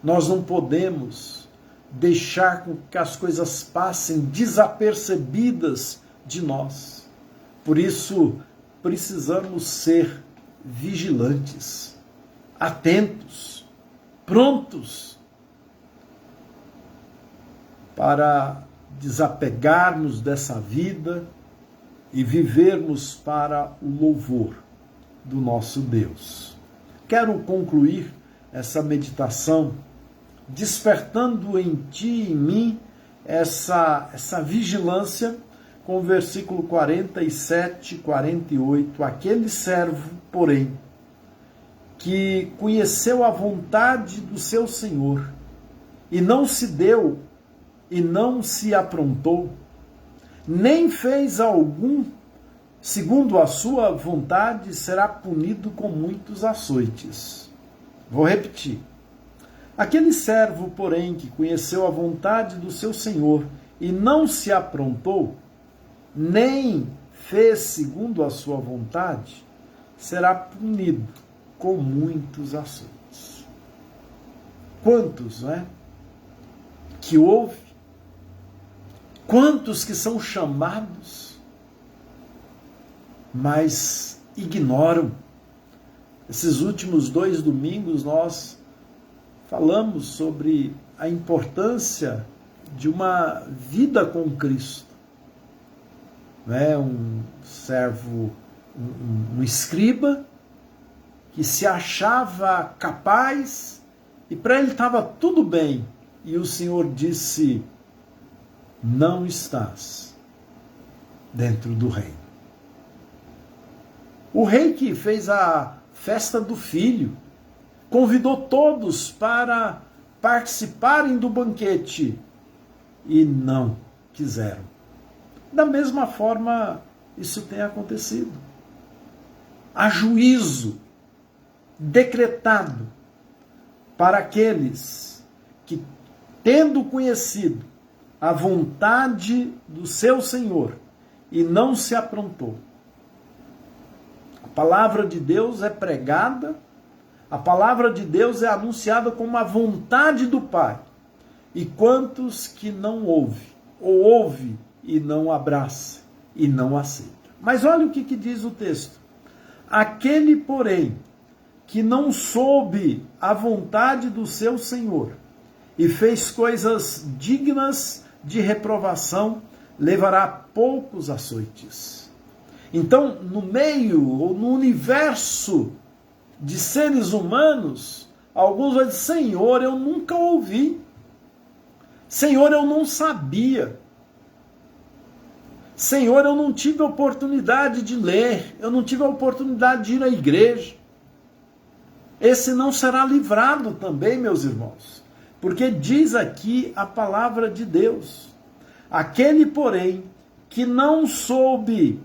Nós não podemos deixar que as coisas passem desapercebidas de nós. Por isso, precisamos ser vigilantes, atentos, prontos para desapegarmos dessa vida e vivermos para o louvor do nosso Deus. Quero concluir essa meditação despertando em ti e em mim essa vigilância com o versículo 47 e 48. Aquele servo, porém, que conheceu a vontade do seu Senhor e não se deu e não se aprontou, nem fez algum segundo a sua vontade, será punido com muitos açoites. Vou repetir. Aquele servo, porém, que conheceu a vontade do seu Senhor e não se aprontou, nem fez segundo a sua vontade, será punido com muitos açoites. Quantos, não é? Que houve? Quantos que são chamados, mas ignoram? Esses últimos 2 domingos nós falamos sobre a importância de uma vida com Cristo. Não é? Um servo, um escriba, que se achava capaz e para ele estava tudo bem. E o Senhor disse: não estás dentro do reino. O rei que fez a festa do filho convidou todos para participarem do banquete e não quiseram. Da mesma forma, isso tem acontecido. Há juízo decretado para aqueles que, tendo conhecido a vontade do seu Senhor e não se aprontou. A palavra de Deus é pregada, a palavra de Deus é anunciada como a vontade do Pai. E quantos que não ouve, ou ouve e não abraça, e não aceita. Mas olha o que diz o texto. Aquele, porém, que não soube a vontade do seu Senhor e fez coisas dignas de reprovação, levará poucos açoites. Então, no meio, ou no universo de seres humanos, alguns vão dizer: Senhor, eu nunca ouvi. Senhor, eu não sabia. Senhor, eu não tive a oportunidade de ler, eu não tive a oportunidade de ir à igreja. Esse não será livrado também, meus irmãos, porque diz aqui a palavra de Deus. Aquele, porém, que não soube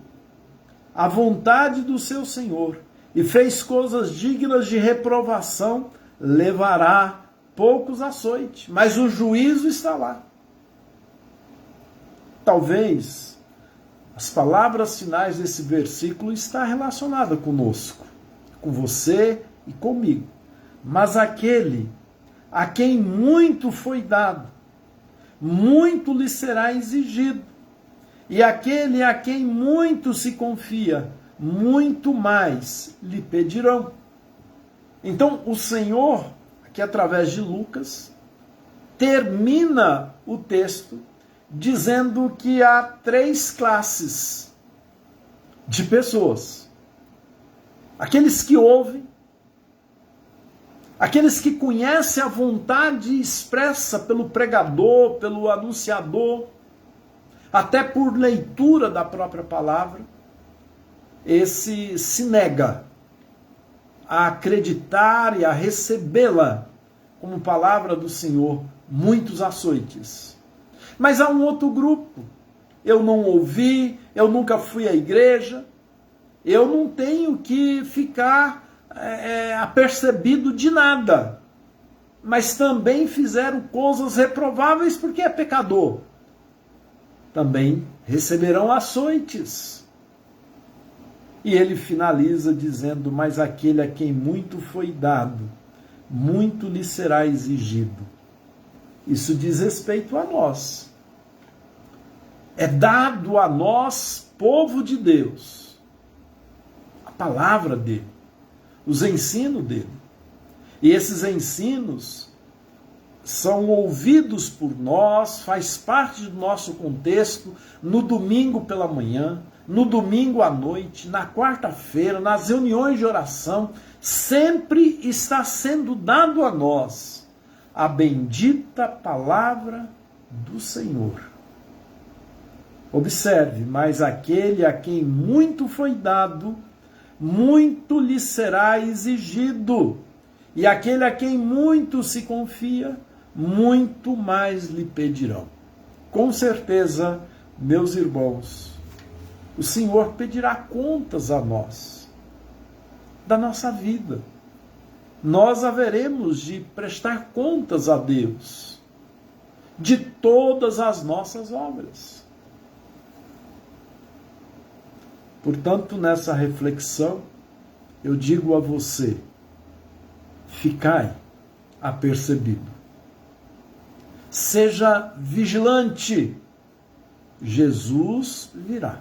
a vontade do seu Senhor e fez coisas dignas de reprovação, levará poucos açoites, mas o juízo está lá. Talvez as palavras finais desse versículo estão relacionadas conosco, com você e comigo. Mas aquele a quem muito foi dado, muito lhe será exigido. E aquele a quem muito se confia, muito mais lhe pedirão. Então, o Senhor, aqui através de Lucas, termina o texto dizendo que há 3 classes de pessoas. Aqueles que ouvem, aqueles que conhecem a vontade expressa pelo pregador, pelo anunciador, até por leitura da própria palavra, esse se nega a acreditar e a recebê-la como palavra do Senhor, muitos açoites. Mas há um outro grupo. Eu não ouvi, eu nunca fui à igreja, eu não tenho que ficar apercebido de nada. Mas também fizeram coisas reprováveis porque é pecador. Também receberão açoites. E ele finaliza dizendo, mas aquele a quem muito foi dado, muito lhe será exigido. Isso diz respeito a nós. É dado a nós, povo de Deus, a palavra dele, os ensinos dele. E esses ensinos são ouvidos por nós, faz parte do nosso contexto, no domingo pela manhã, no domingo à noite, na quarta-feira, nas reuniões de oração, sempre está sendo dado a nós a bendita palavra do Senhor. Observe, mas aquele a quem muito foi dado, muito lhe será exigido. E aquele a quem muito se confia, muito mais lhe pedirão. Com certeza, meus irmãos, o Senhor pedirá contas a nós, da nossa vida. Nós haveremos de prestar contas a Deus, de todas as nossas obras. Portanto, nessa reflexão, eu digo a você, ficai apercebido. Seja vigilante, Jesus virá.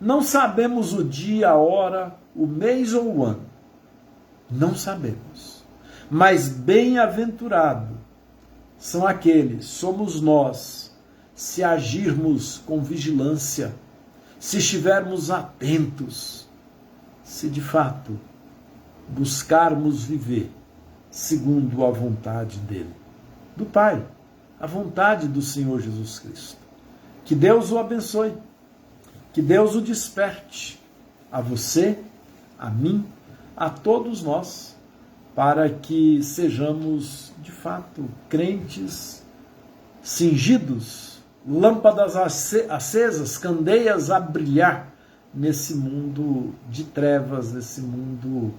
Não sabemos o dia, a hora, o mês ou o ano. Não sabemos. Mas bem-aventurado são aqueles, somos nós, se agirmos com vigilância, se estivermos atentos, se de fato buscarmos viver segundo a vontade dele, do Pai, a vontade do Senhor Jesus Cristo. Que Deus o abençoe, que Deus o desperte, a você, a mim, a todos nós, para que sejamos de fato crentes, cingidos, lâmpadas acesas, candeias a brilhar nesse mundo de trevas, nesse mundo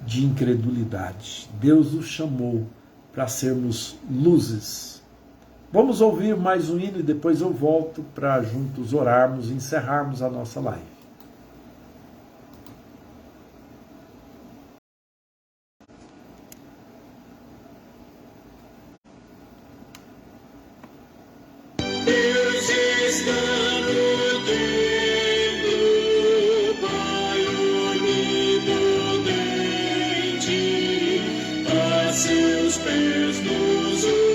de incredulidade. Deus nos chamou para sermos luzes. Vamos ouvir mais um hino e depois eu volto para juntos orarmos e encerrarmos a nossa live. Deus está no templo, Pai onipotente, a seus pés nos humilhamos,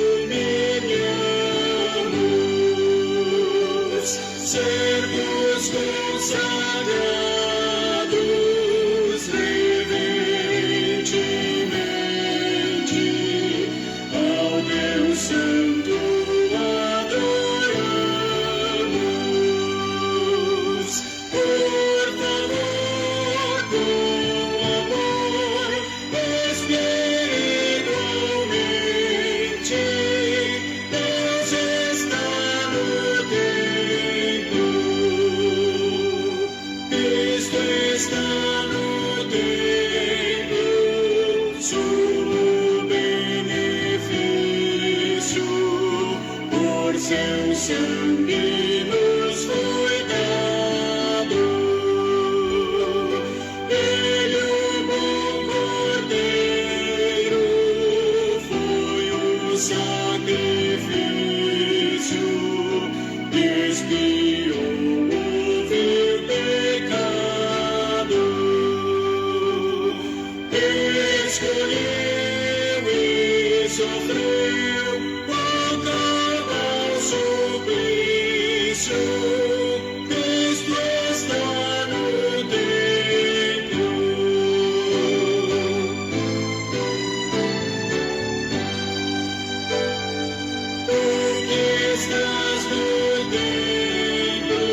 servos consagrados reverentemente ao Deus Santo. sangue nos foi dado. Ele, o bom Cordeiro, foi o sacrifício que expiou o vil pecado. Escolheu e sofreu o cruel suplício. Cristo está no templo. Tu que estás no templo,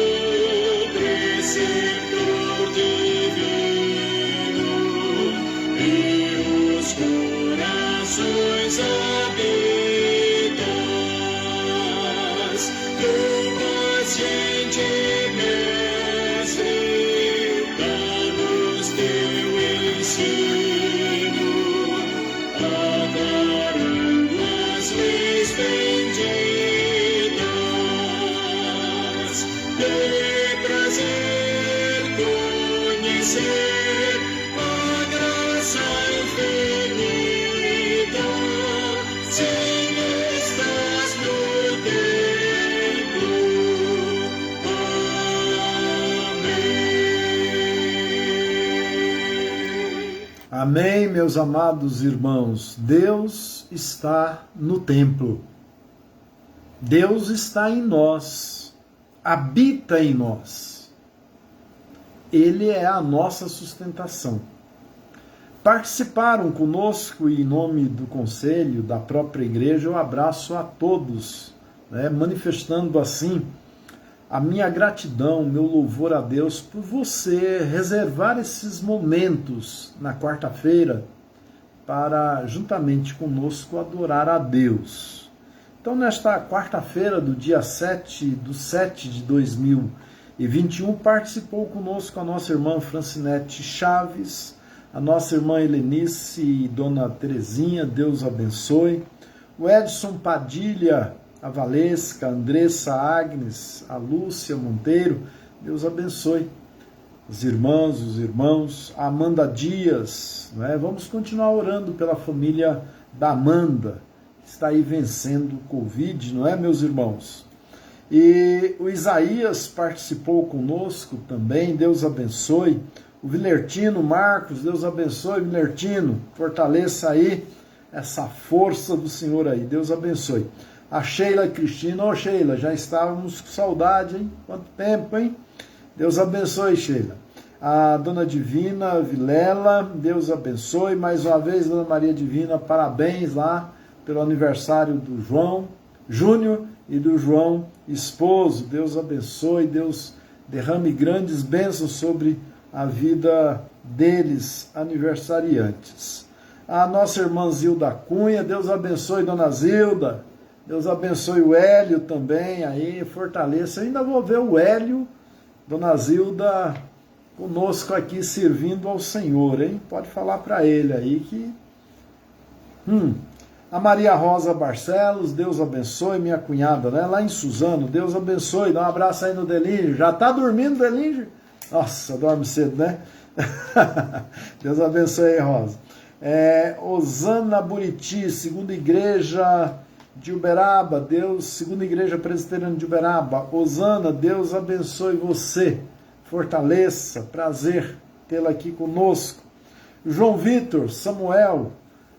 preceptor divino, e os corações habitas, tu paciente mestre, dá-nos teu ensino, aclarando as leis benditas. Dê prazer conhecer a graça infinita, Senhor, estás no templo. Amém. Amém, meus amados irmãos. Deus está no templo. Deus está em nós, habita em nós. Ele é a nossa sustentação. Participaram conosco e em nome do conselho, da própria igreja, eu abraço a todos, manifestando assim a minha gratidão, meu louvor a Deus por você reservar esses momentos na quarta-feira para, juntamente conosco, adorar a Deus. Então, nesta quarta-feira do dia 7/7 de 2021, participou conosco a nossa irmã Francinete Chaves, a nossa irmã Helenice e Dona Terezinha, Deus abençoe, o Edson Padilha, a Valesca, a Andressa Agnes, a Lúcia Monteiro, Deus abençoe, os irmãos, a Amanda Dias, Vamos continuar orando pela família da Amanda, que está aí vencendo o Covid, não é, meus irmãos? E o Isaías participou conosco também, Deus abençoe. O Vilertino Marcos, Deus abençoe, Vilertino, fortaleça aí essa força do Senhor aí, Deus abençoe. A Sheila Cristina, Sheila, já estávamos com saudade, hein? Quanto tempo, hein? Deus abençoe, Sheila. A Dona Divina Vilela, Deus abençoe. Mais uma vez, Dona Maria Divina, parabéns lá pelo aniversário do João Júnior e do João esposo. Deus abençoe, Deus derrame grandes bênçãos sobre a vida deles, aniversariantes. A nossa irmã Zilda Cunha, Deus abençoe, Dona Zilda. Deus abençoe o Hélio também, aí, fortaleça. Eu ainda vou ver o Hélio, Dona Zilda, conosco aqui servindo ao Senhor, hein? Pode falar para ele aí que... A Maria Rosa Barcelos, Deus abençoe, minha cunhada, lá em Suzano, Deus abençoe, dá um abraço aí no Delinger. Já tá dormindo, Delinger? Nossa, dorme cedo, né? Deus abençoe aí, Rosa. Osana Buriti, segunda igreja de Uberaba, Deus, segunda igreja presbiteriana de Uberaba. Osana, Deus abençoe você, fortaleça, prazer tê-la aqui conosco. João Vitor, Samuel,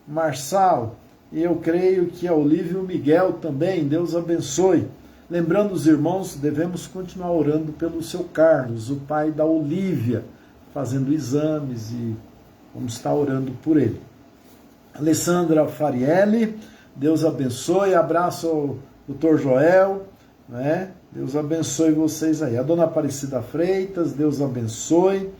Marçal, e eu creio que a Olívio Miguel também, Deus abençoe. Lembrando os irmãos, devemos continuar orando pelo seu Carlos, o pai da Olívia, fazendo exames e vamos estar orando por ele. Alessandra Farielli, Deus abençoe, abraço ao Dr. Joel, Deus abençoe vocês aí. A Dona Aparecida Freitas, Deus abençoe.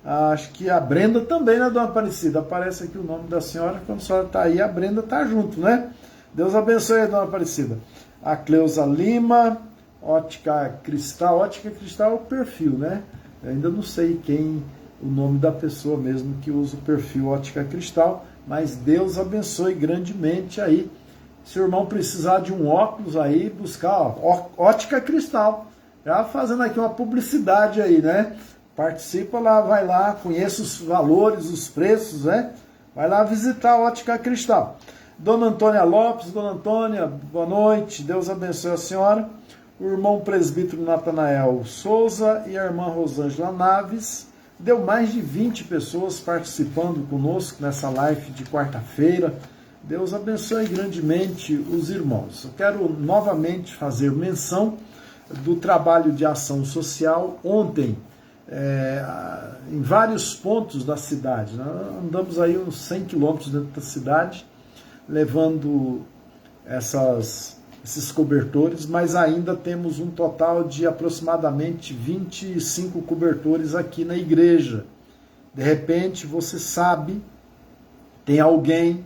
Acho que a Brenda também, né, Dona Aparecida? Aparece aqui o nome da senhora, quando a senhora está aí, a Brenda está junto, né? Deus abençoe, Dona Aparecida. A Cleusa Lima, Ótica Cristal é o perfil, né? Eu ainda não sei o nome da pessoa mesmo que usa o perfil Ótica Cristal, mas Deus abençoe grandemente aí Se o irmão precisar de um óculos aí, buscar Ótica Cristal. Já fazendo aqui uma publicidade aí, né? Participa lá, vai lá, conheça os valores, os preços, né? Vai lá visitar a Ótica Cristal. Dona Antônia Lopes, Dona Antônia, boa noite, Deus abençoe a senhora. O irmão presbítero Natanael Souza e a irmã Rosângela Naves. Deu mais de 20 pessoas participando conosco nessa live de quarta-feira. Deus abençoe grandemente os irmãos. Eu quero novamente fazer menção do trabalho de ação social ontem, em vários pontos da cidade. Nós andamos aí uns 100 quilômetros dentro da cidade, levando esses cobertores, mas ainda temos um total de aproximadamente 25 cobertores aqui na igreja. De repente, você sabe, tem alguém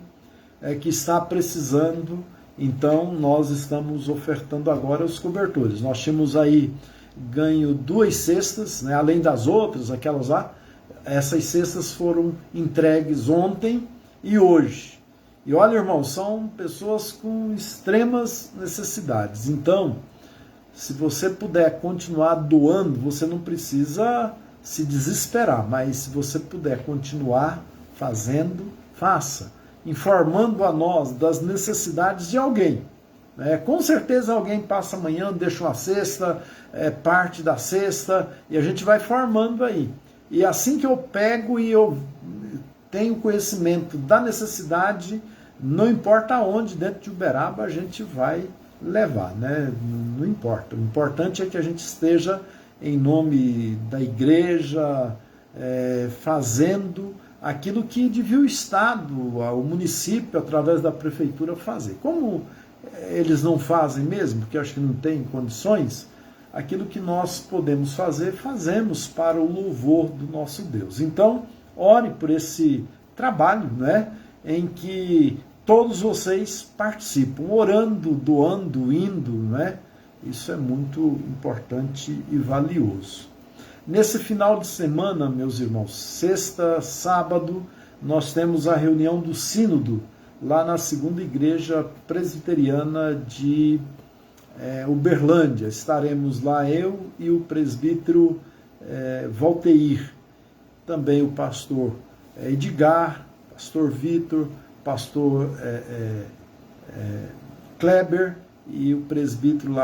que está precisando, então nós estamos ofertando agora os cobertores. Nós tínhamos aí ganho 2 cestas, né, além das outras, aquelas lá. Essas cestas foram entregues ontem e hoje. E olha, irmão, são pessoas com extremas necessidades. Então, se você puder continuar doando, você não precisa se desesperar, mas se você puder continuar fazendo, faça, informando a nós das necessidades de alguém. Com certeza alguém passa amanhã, deixa uma cesta, parte da cesta, e a gente vai formando aí. E assim que eu pego e eu tenho conhecimento da necessidade, não importa onde, dentro de Uberaba, a gente vai levar, né? Não importa. O importante é que a gente esteja em nome da igreja, fazendo aquilo que devia o Estado, o município, através da prefeitura, fazer. Como eles não fazem mesmo, porque acho que não tem condições, aquilo que nós podemos fazer, fazemos para o louvor do nosso Deus. Então, ore por esse trabalho, né, em que todos vocês participam, orando, doando, indo, né? Isso é muito importante e valioso. Nesse final de semana, meus irmãos, sexta, sábado, nós temos a reunião do Sínodo, lá na segunda igreja presbiteriana de Uberlândia. Estaremos lá eu e o presbítero Valteir, também o pastor Edgar, pastor Vitor, pastor Kleber e o presbítero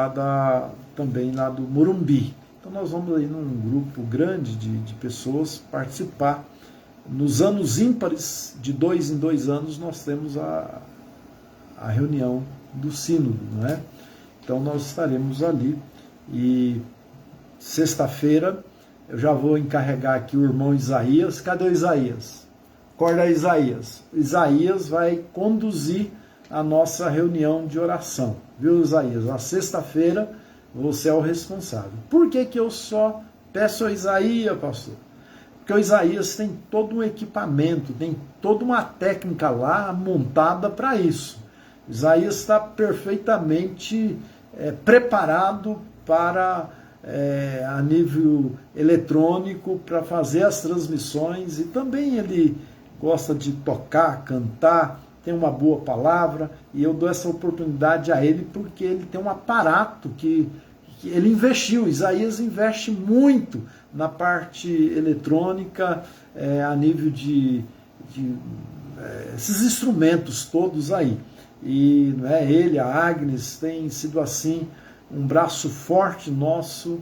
também lá do Morumbi. Então nós vamos aí num grupo grande de pessoas participar. Nos anos ímpares, de 2 em 2 anos, nós temos a reunião do Sínodo, não é? Então nós estaremos ali. E sexta-feira eu já vou encarregar aqui o irmão Isaías. Cadê o Isaías? Acorda, Isaías. Isaías vai conduzir a nossa reunião de oração. Viu, Isaías? Na sexta-feira você é o responsável. Por que eu só peço a Isaías, pastor? Porque o Isaías tem todo um equipamento, tem toda uma técnica lá montada para isso. Isaías está perfeitamente preparado para, a nível eletrônico, para fazer as transmissões, e também ele gosta de tocar, cantar, tem uma boa palavra, e eu dou essa oportunidade a ele porque ele tem um aparato que ele investiu. Isaías investe muito na parte eletrônica, a nível de esses instrumentos todos aí. E ele, a Agnes, tem sido assim um braço forte nosso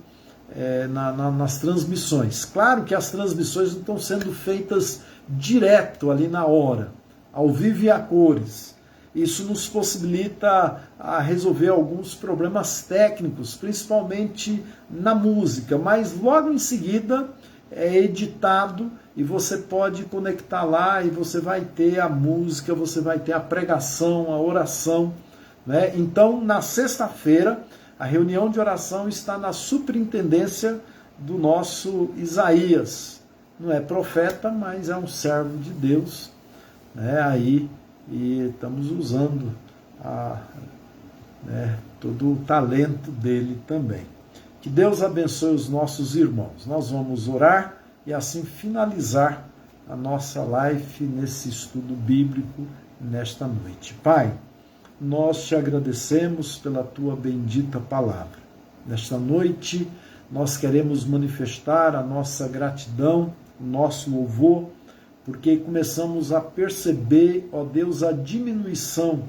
nas transmissões. Claro que as transmissões não estão sendo feitas direto ali na hora, ao vivo e a cores. Isso nos possibilita a resolver alguns problemas técnicos, principalmente na música, mas logo em seguida é editado e você pode conectar lá e você vai ter a música, você vai ter a pregação, a oração, né? Então, na sexta-feira, a reunião de oração está na superintendência do nosso Isaías. Não é profeta, mas é um servo de Deus, né? Aí, e estamos usando todo o talento dele também. Que Deus abençoe os nossos irmãos. Nós vamos orar e assim finalizar a nossa live nesse estudo bíblico nesta noite. Pai, nós te agradecemos pela tua bendita palavra. Nesta noite, nós queremos manifestar a nossa gratidão, o nosso louvor, porque começamos a perceber, ó Deus, a diminuição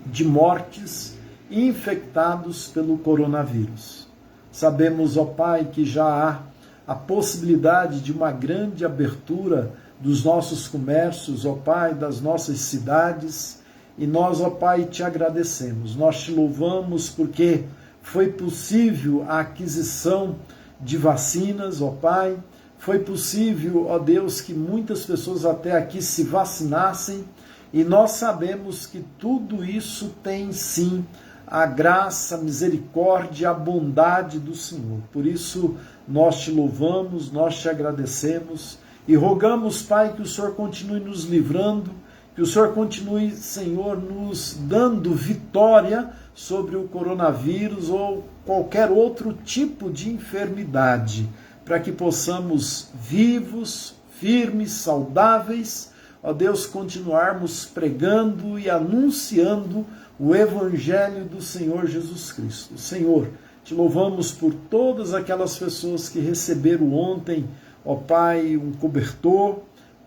de mortes e infectados pelo coronavírus. Sabemos, ó Pai, que já há a possibilidade de uma grande abertura dos nossos comércios, ó Pai, das nossas cidades, e nós, ó Pai, te agradecemos. Nós te louvamos porque foi possível a aquisição de vacinas, ó Pai, foi possível, ó Deus, que muitas pessoas até aqui se vacinassem, e nós sabemos que tudo isso tem sim a graça, a misericórdia, a bondade do Senhor. Por isso nós te louvamos, nós te agradecemos e rogamos, Pai, que o Senhor continue nos livrando, que o Senhor continue, Senhor, nos dando vitória sobre o coronavírus ou qualquer outro tipo de enfermidade, para que possamos, vivos, firmes, saudáveis, ó Deus, continuarmos pregando e anunciando o Evangelho do Senhor Jesus Cristo. Senhor, te louvamos por todas aquelas pessoas que receberam ontem, ó Pai, um cobertor,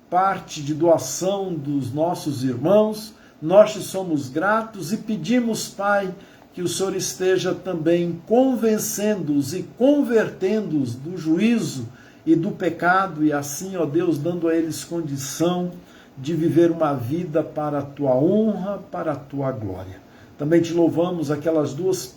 parte de doação dos nossos irmãos. Nós te somos gratos e pedimos, Pai, que o Senhor esteja também convencendo-os e convertendo-os do juízo e do pecado, e assim, ó Deus, dando a eles condição de viver uma vida para a tua honra, para a tua glória. Também te louvamos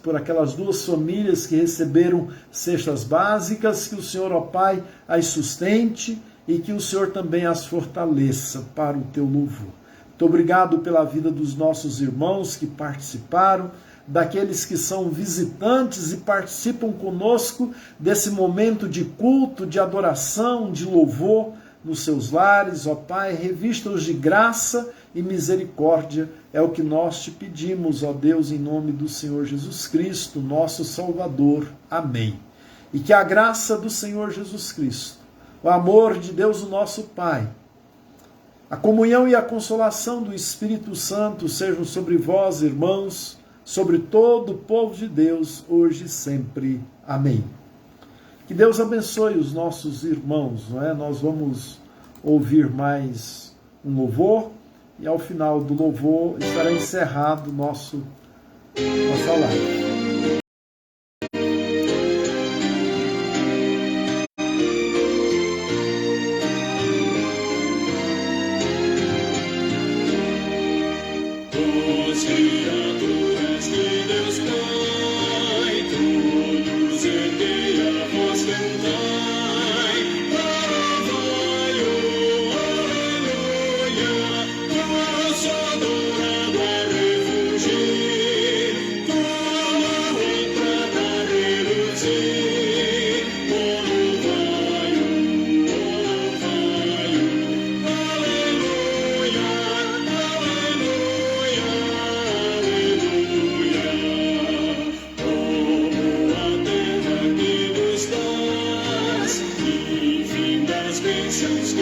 por aquelas duas famílias que receberam cestas básicas, que o Senhor, ó Pai, as sustente e que o Senhor também as fortaleça para o teu louvor. Muito obrigado pela vida dos nossos irmãos que participaram, daqueles que são visitantes e participam conosco desse momento de culto, de adoração, de louvor nos seus lares, ó Pai, revista-os de graça e misericórdia, é o que nós te pedimos, ó Deus, em nome do Senhor Jesus Cristo, nosso Salvador. Amém. E que a graça do Senhor Jesus Cristo, o amor de Deus, o nosso Pai, a comunhão e a consolação do Espírito Santo sejam sobre vós, irmãos, sobre todo o povo de Deus, hoje e sempre. Amém. Que Deus abençoe os nossos irmãos, não é? Nós vamos ouvir mais um louvor e ao final do louvor estará encerrado nossa live. Bênçãos